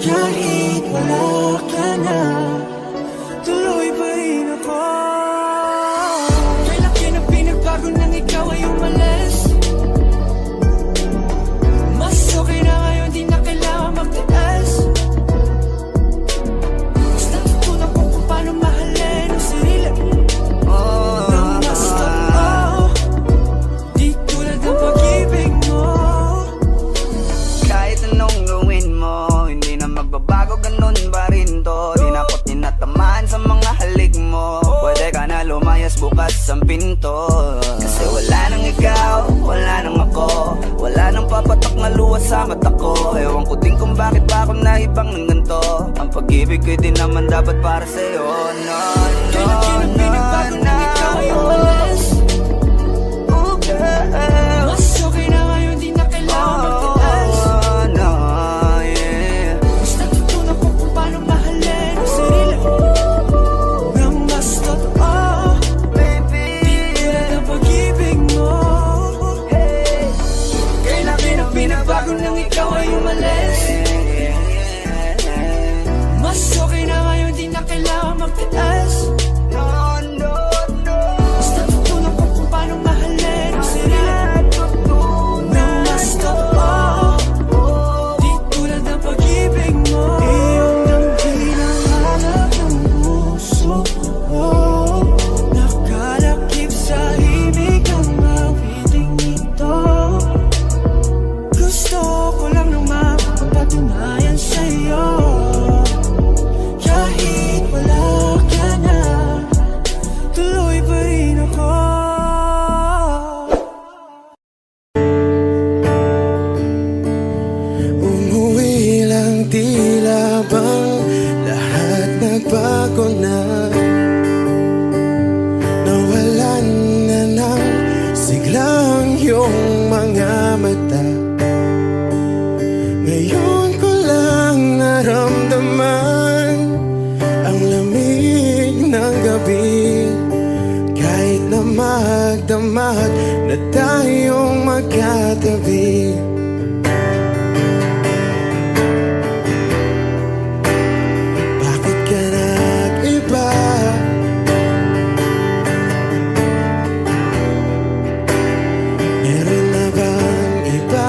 Speaker 2: kahit wala ka na, tuloy pa rin ako. Kailan ka na pinagbago nang ikaw ay umalis? Mas okay na ngayon, di na kailangan magtaas. Basta tutunan ko kung paano mahalin ang sarili nang mas totoo, di tulad ng pag-ibig mo.
Speaker 4: Kahit anong gawin mo, hindi na magbabago, ganun pa rin to. Di na ako tinatamaan sa mga halik mo. Pwede ka na lumayas, bukas ang pinto. Kasi wala nang ikaw, wala nang ako, wala nang papatok na luha sa mata ko. Ewan ko din kung bakit ba ako naibang ng ganito. Ang pag-ibig ko'y di naman dapat para sa'yo. No,
Speaker 2: Kailan ka na pinagbago nang ikaw ay umalis? Mas okay na ngayon, di na kailangan magtaas.
Speaker 4: no, yeah.
Speaker 2: Basta tutunan ko kung paano mahalin ang sarili nang mas totoo, di tulad ng pag-ibig mo. Kailan ka na pinagbago nang ikaw ay umalis? Mas okay na ngayon, di na kailangan magtaas. Basta tutunan ko kung paano mahalin ang sarili nang mas totoo, di tulad ng pag-ibig mo. Iyong damhin ang hanap ng puso mo, nakalakip sa himig ng awiting ito. Gusto ko lang naman mapatunayan sa'yo, kahit wala ka na, tuloy pa rin ako.
Speaker 7: Umuwi lang, tila bang lahat nagbago na. Nawalan na ng siglang iyong mga mata. Ngayon ko lang naramdaman ang lamig ng gabi. Kahit na magdamag na tayong magkatabi, bakit ka nag-iba? Meron na bang iba?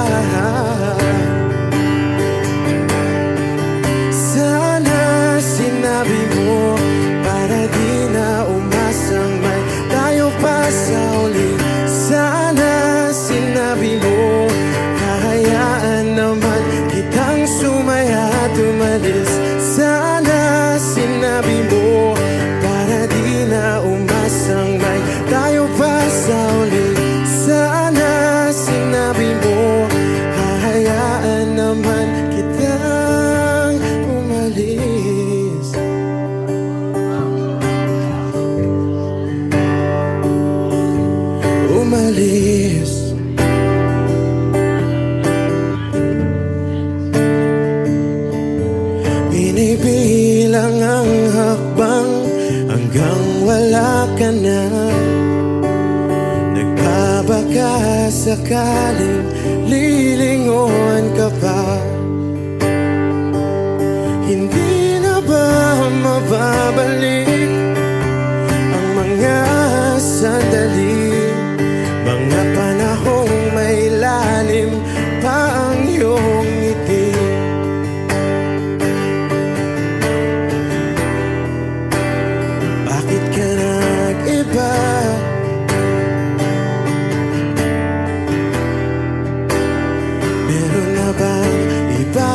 Speaker 7: Sana sinabi mo para di na umasang may tayo pa sa uli. Sana sinabi mo, hahayaan naman kitang sumaya at umalis. Sana sinabi mo para di na umasang may tayo pa sa uli. Sana sinabi mo, hahayaan naman kitang umalis. Umalis. Binibilang ang hakbang hanggang wala ka na. Nagbabaka sakaling lilingon ka pa. Hindi na ba mababalik ang mga sandali, mga panahong may lalim pa ang iyong ngiti? Bakit ka nag-iba? Meron na bang iba?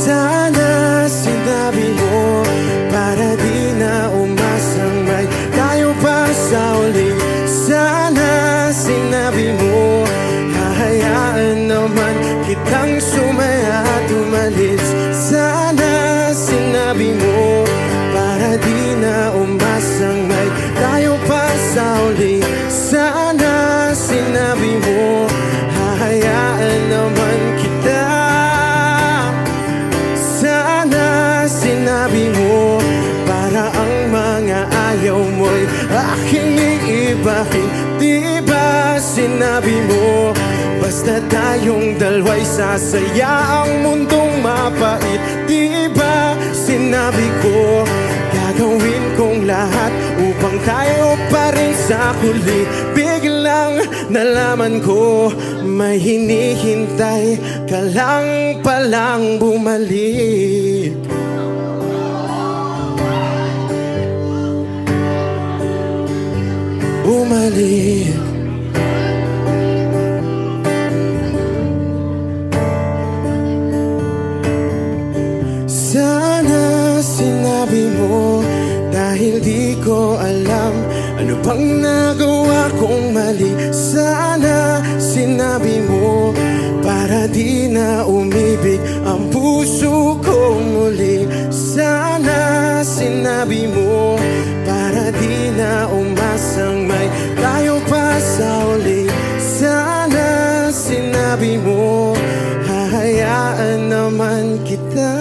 Speaker 7: Sana Basta tayong dalawa'y sasaya ang mundong mapait. Di ba sinabi ko, gagawin kong lahat upang tayo pa rin sa huli. Biglang nalaman ko, may hinihintay ka lang palang bumalik. Bumalik. Sana sinabi mo, dahil di ko alam ano bang nagawa kong mali. Sana sinabi mo, para di na umibig ang puso ko muli. Sana sinabi mo, para di na umasang may tayo pa sa uli. Sana sinabi mo, hahayaan naman kita.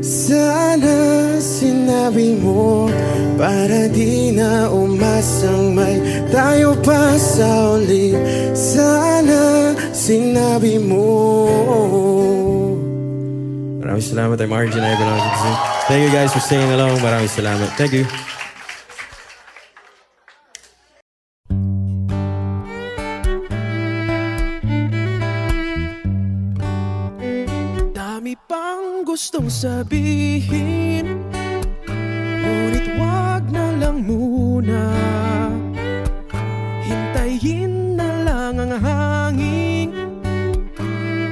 Speaker 7: Sana sinabi mo, para di na umasang may tayo pa sa uli. Sana sinabi mo. Maraming salamat. I'm Arjun Ivan. Thank you guys for singing along. Maraming salamat. Thank you. Dami pang gustong sabihin, ngunit wag na lang muna. Hintayin na lang ang hangin,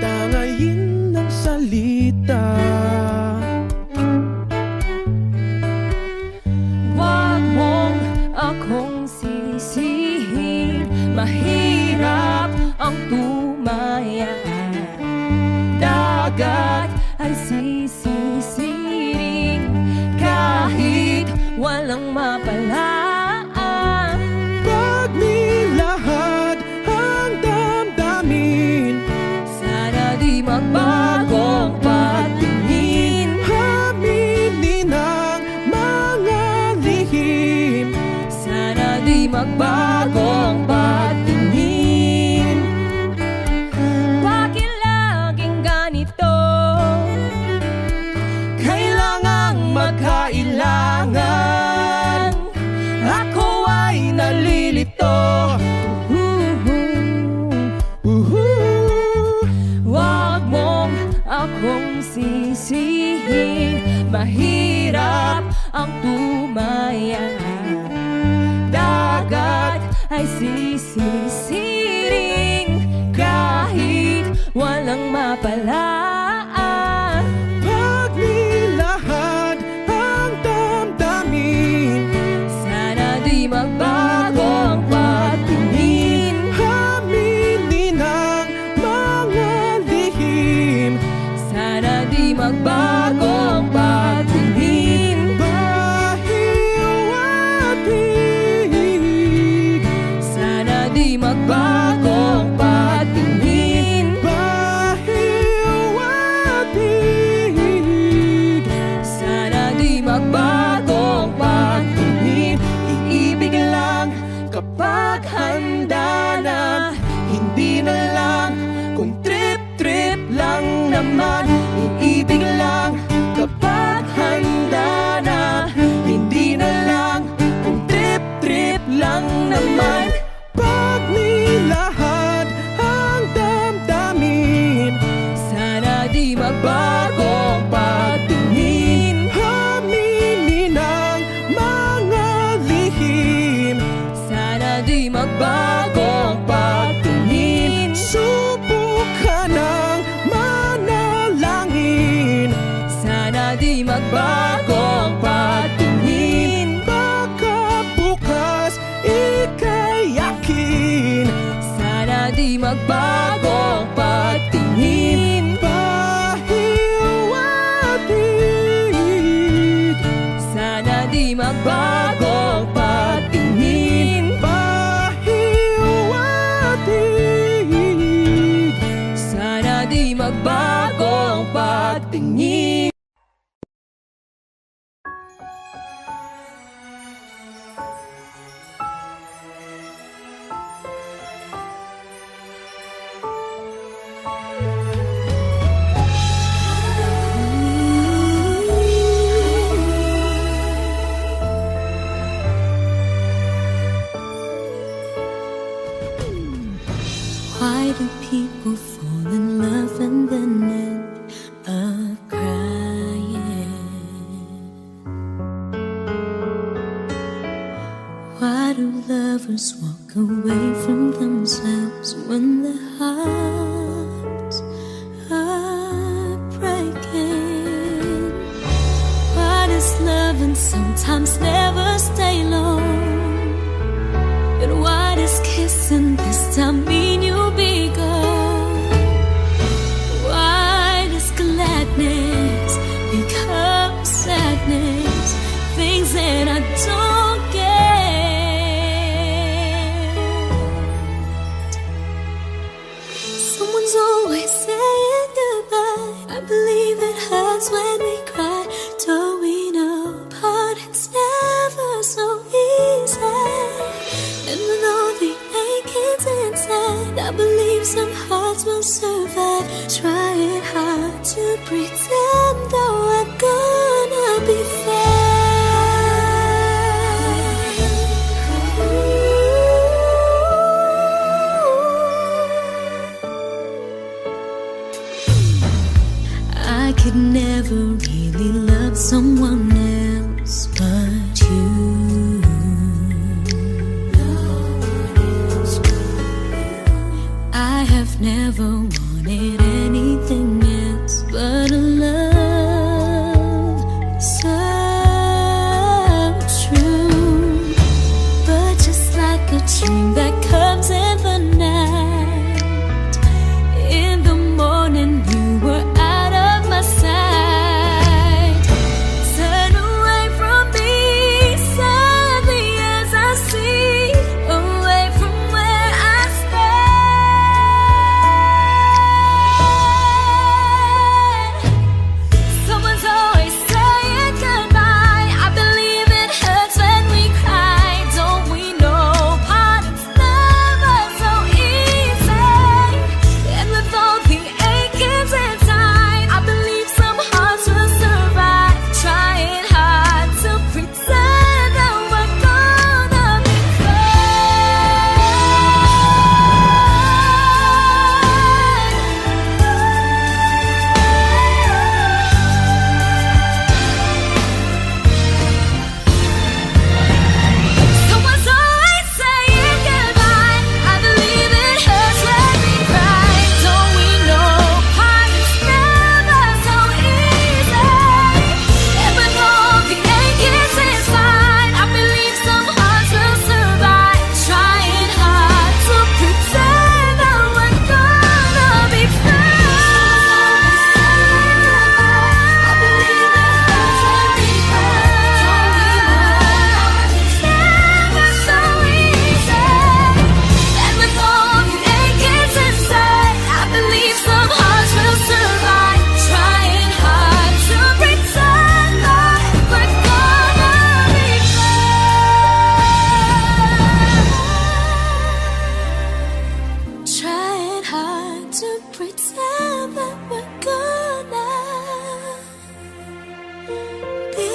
Speaker 7: tangayin ng salita.
Speaker 9: Wag mong akong sisihin, mahirap ang tumaya. Dagat ay sisisiring kahit walang mapalaan.
Speaker 7: Pag nilahad ang damdamin,
Speaker 9: Sana di magbagong patingin.
Speaker 7: aminin ang mga lihim.
Speaker 9: Sana di magbagong patingin. Bakit laging ganito?
Speaker 7: Kailangang magkailangan. Ako ay nalilito.
Speaker 9: Wag mong akong sisihin, mahirap ang tumaya. Dagat ay sisisiring kahit walang mapalaan.
Speaker 7: Pag nilahad ang damdamin,
Speaker 9: Sana di magbagong patingin.
Speaker 7: aminin ang mga lihim.
Speaker 9: Sana di magbagong patingin.
Speaker 7: Bahiw at hig,
Speaker 9: Sana di magbagong patingin.
Speaker 7: bahiw at hig.
Speaker 9: Sana di magbagong patingin.
Speaker 7: Iibig lang kapag handa na, hindi na lang kung trip-trip lang naman. Iibig lang kapag handa na, hindi na lang kung trip-trip lang naman. Pag nilahad ang damdamin,
Speaker 9: Sana di magbagong patingin.
Speaker 7: aminin ang mga lihim.
Speaker 9: Sana di magbagong patingin.
Speaker 7: Subukan ng manalangin,
Speaker 9: Sana di magbagong patingin.
Speaker 7: baka bukas ika'y yakin.
Speaker 9: Sana di magbagong patingin.
Speaker 7: Bahiw at hig,
Speaker 9: Sana di magbagong patingin.
Speaker 7: bahiw at hig.
Speaker 9: Sana di magbagong patingin.
Speaker 6: sometimes never stay long. But why does kissing this time mean you'll be gone? Why does gladness become sadness? Things that I don't get. Someone's always saying goodbye. I believe it hurts when we cry. Don't we know apart it's never so easy? And with all the achings inside, I believe some hearts will survive. Trying hard to pretend that we're gonna be fine. I could never really love someone else but you. I have never wanted anything else but a love so true. But just like a dream that comes in the night, in the morning you were out of my sight. Turn away from me sadly as I see, away from where I stand. Someone's always saying goodbye. I believe it hurts when we cry. Don't we know part it's never so easy? And with all the achings inside, I believe some hearts will survive. Trying hard to pretend that we're gonna be Someone's always saying goodbye. I believe it hurts when we cry. Don't we know part it's never so easy? And with all the achings inside, I believe some hearts will survive. Trying hard to pretend that we're gonna be fine. I believe it hurts when we cry. It's never so easy. And with all the achings inside, I believe some hearts will survive. Trying hard to pretend that we're gonna be fine. Trying hard to pretend that we're gonna be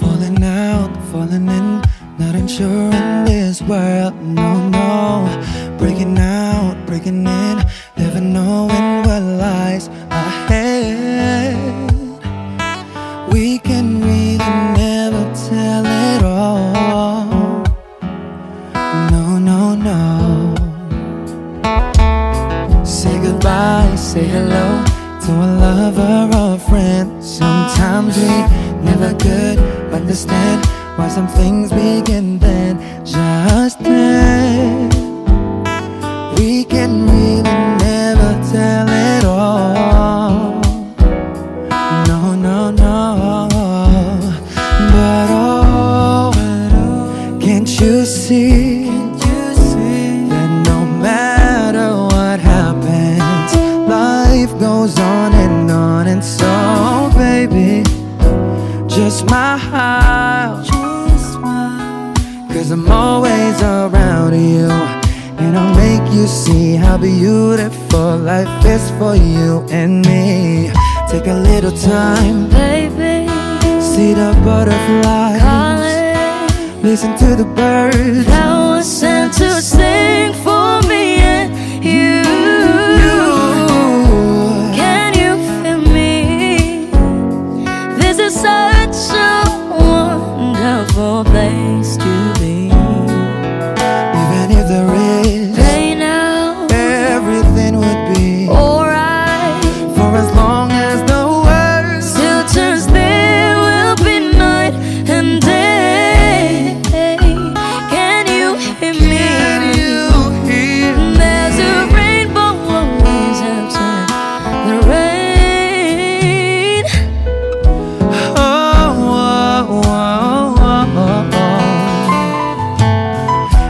Speaker 10: Falling out, falling in, not unsure in this world, no, no. Breaking out, breaking in, never knowing what lies ahead. We can really never tell it all, no, no, no. Say goodbye, say hello to a lover or a friend. Sometimes we never could understand why some things begin then, just then. We can really never tell it all, no, no, no. But oh, can't you see that no matter what happens, life goes on, and so baby, just smile, cause I'm always around you, and I'll make you see how beautiful life is for you and me. Take a little time,
Speaker 6: baby,
Speaker 10: see the butterflies
Speaker 6: calling
Speaker 10: Listen to the birds.
Speaker 6: that was sent to sing for me and you. Can you feel me? This is such a wonderful place to be.
Speaker 10: Even if there is
Speaker 6: Right now,
Speaker 10: everything would be
Speaker 6: alright.
Speaker 10: for as long as the world
Speaker 6: Still turns, there will be night and day. Can you hear me?
Speaker 10: Can you hear?
Speaker 6: There's a rainbow always after the rain.
Speaker 10: Oh, oh, oh, oh, oh.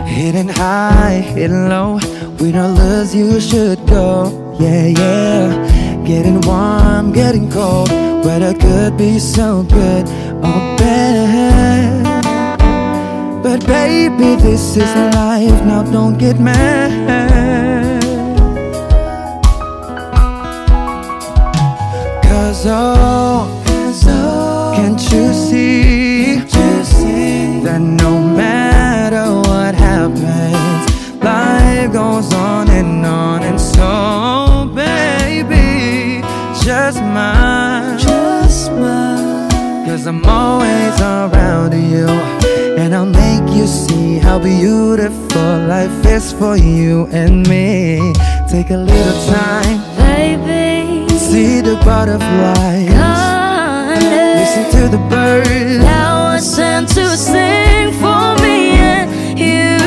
Speaker 10: Hidden high, hidden low, win or lose you should go. Yeah, yeah. Getting warm, getting cold, weather could be so good or bad. But baby, this is life, now don't get mad. Cause oh, can't you see that no matter what happens, life goes on and on. And so baby, just smile, cause I'm always around you, and I'll make you see how beautiful life is for you and me. Take a little time,
Speaker 6: Baby,
Speaker 10: see the butterflies, listen to the birds.
Speaker 6: that was sent to sing for me and you.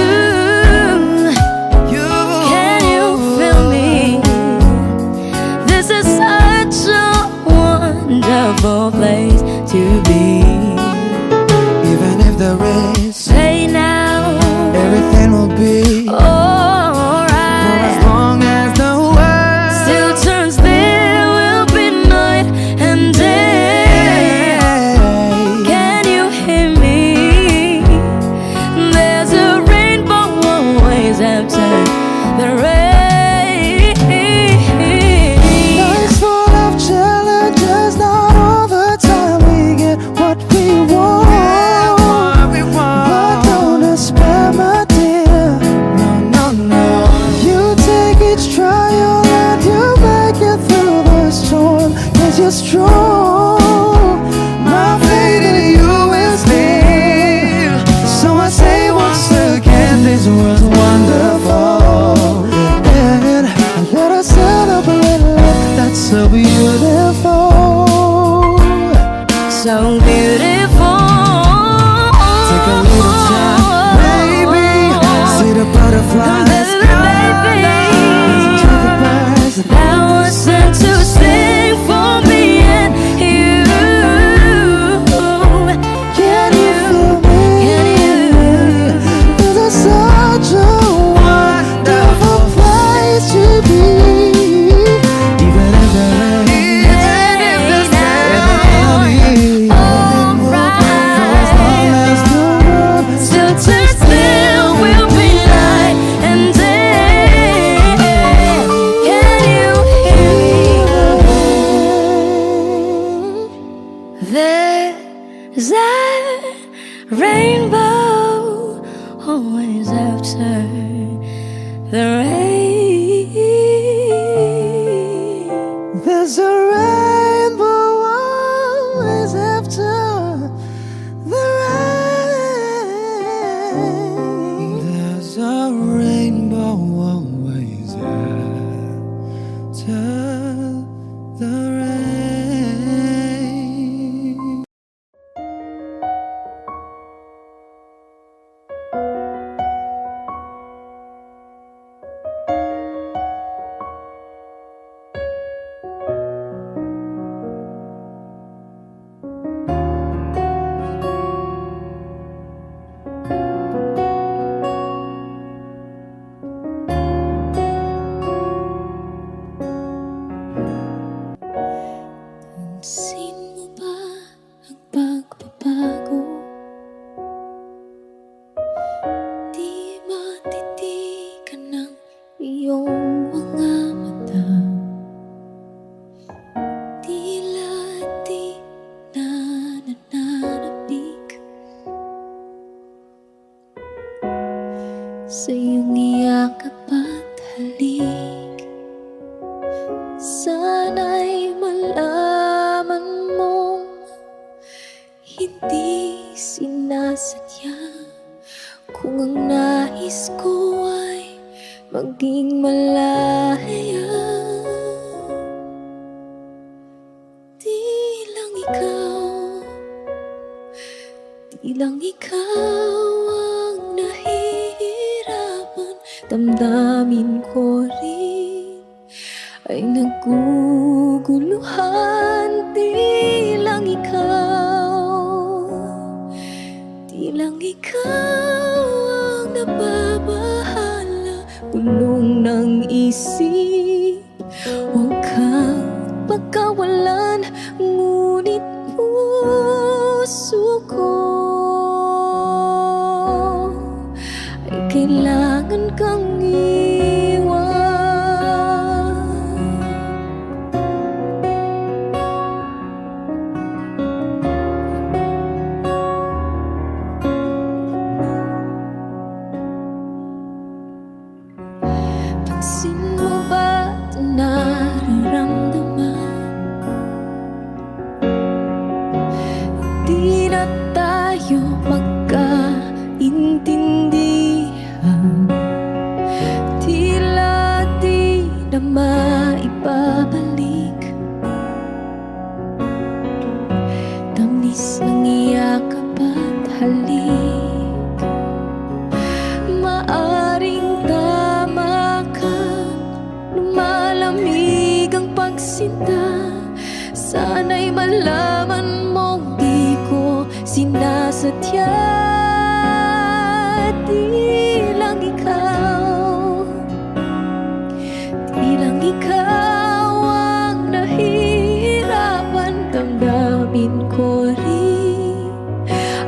Speaker 6: Can you feel me? This is such a wonderful place to be.
Speaker 10: Even if there is,
Speaker 6: Say now,
Speaker 10: everything will be for as
Speaker 6: alright.
Speaker 10: long as the world
Speaker 6: Still turns, there will be night and day. Can you hear me? There's a rainbow always after the rain.
Speaker 10: Life's full of challenges, not all the time we get what we want. But don't despair, my dear. No, no, no. You take each trial and you make it through the storm. 'Cause you're strong. My faith in you is near. So I say once again, this world's wonderful. And let us celebrate life that's so beautiful.
Speaker 6: So beautiful.
Speaker 10: Take a little time, baby. See the butterflies.
Speaker 6: Baby,
Speaker 10: Listen to the birds.
Speaker 6: that was sent to sing for me and you.
Speaker 10: Can you feel me?
Speaker 6: Can you?
Speaker 10: This is such a wonderful place to be. Even if there is,
Speaker 6: Still turns, there will be night and day. Can you hear me? There's a rainbow always after the rain.
Speaker 10: there's a rainbow always after the rain. There's a rainbow always after the rain.
Speaker 6: sa iyong yakap at halik. Sana'y malaman mong hindi sinasadya, kung ang nais ko ay maging malaya. Di lang ikaw ang nahihirapan, damdamin ko rin ay naguguluhan. Di lang ikaw ang nababahala, bulong ng isip. Huwag kang pagkawalan, ngunit puso ko ay kailangan kang iwan. Pansin mo ba ito nararamdaman? Di na tayo magkaintindihan, tila di na maibabalik. Tamis ng yakap at halik, maaring tama ka, lumalamig ang pagsinta. Sana'y malaman mong di ko sinasadya. Di lang ikaw ang nahihirapan, damdamin ko rin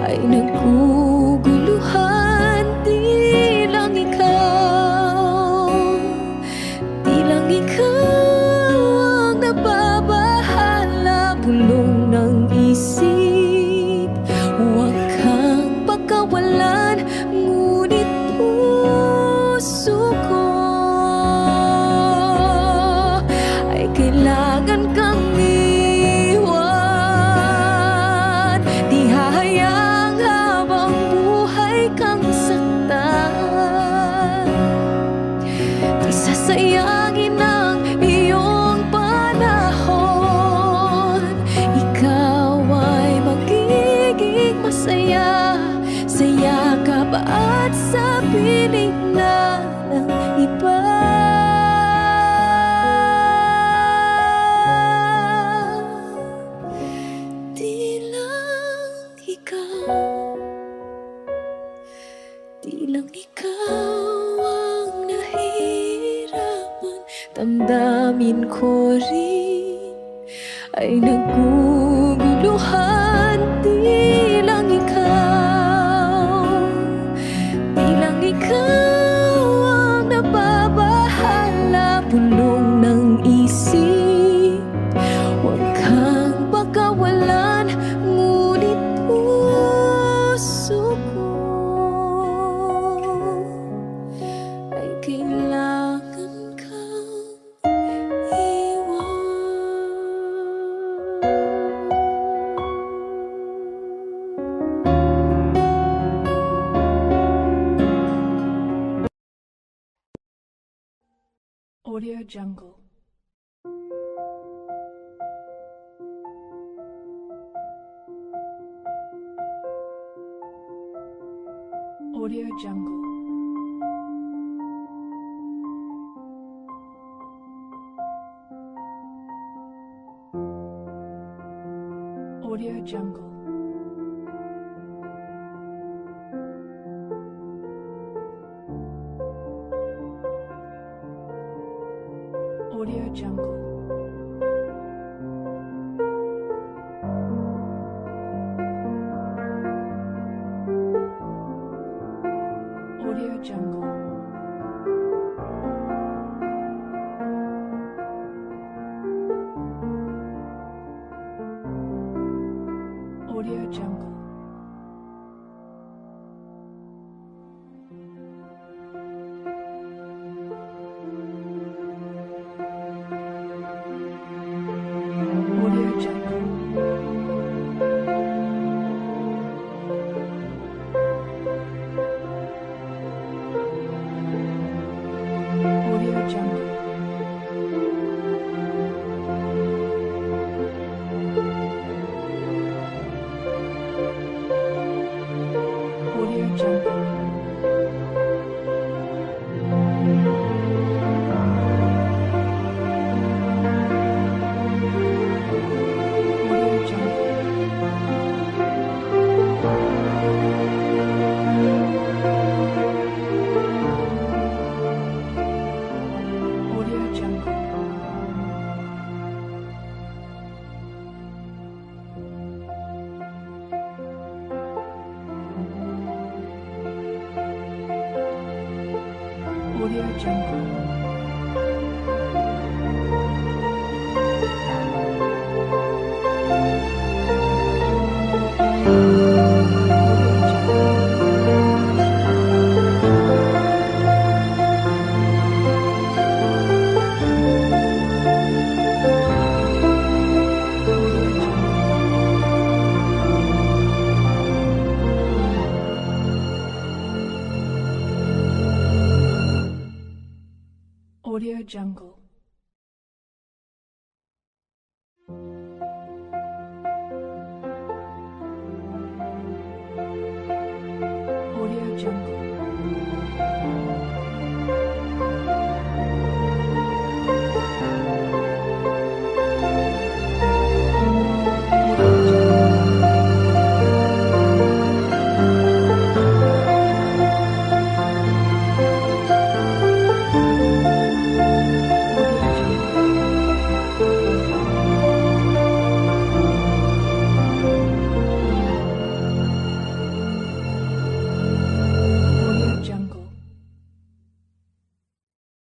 Speaker 6: ay naguguluhan. Di lang ikaw ang nababahala, bulong ng isip. Huwag kang pagkawalan, ngunit puso ko ay kailangan kang iwan. Di hahayaang habang buhay kang saktan, di sasayangin ang iyong panahon. Ikaw ay magiging masaya sa yakap at sa piling na ng iba. Di lang ikaw ang nahihirapan, damdamin ko rin ay naguguluhan. Di lang ikaw ang nababahala, bulong ng isip. Huwag kang pagkawalan, ngunit puso ko ay kailangan kang iwan.
Speaker 9: Audio Jungle. Audio Jungle. Audio Jungle. Audio Jungle. Audio Jungle. Audio Jungle. Audio Jungle. Audio Jungle. Audio Jungle.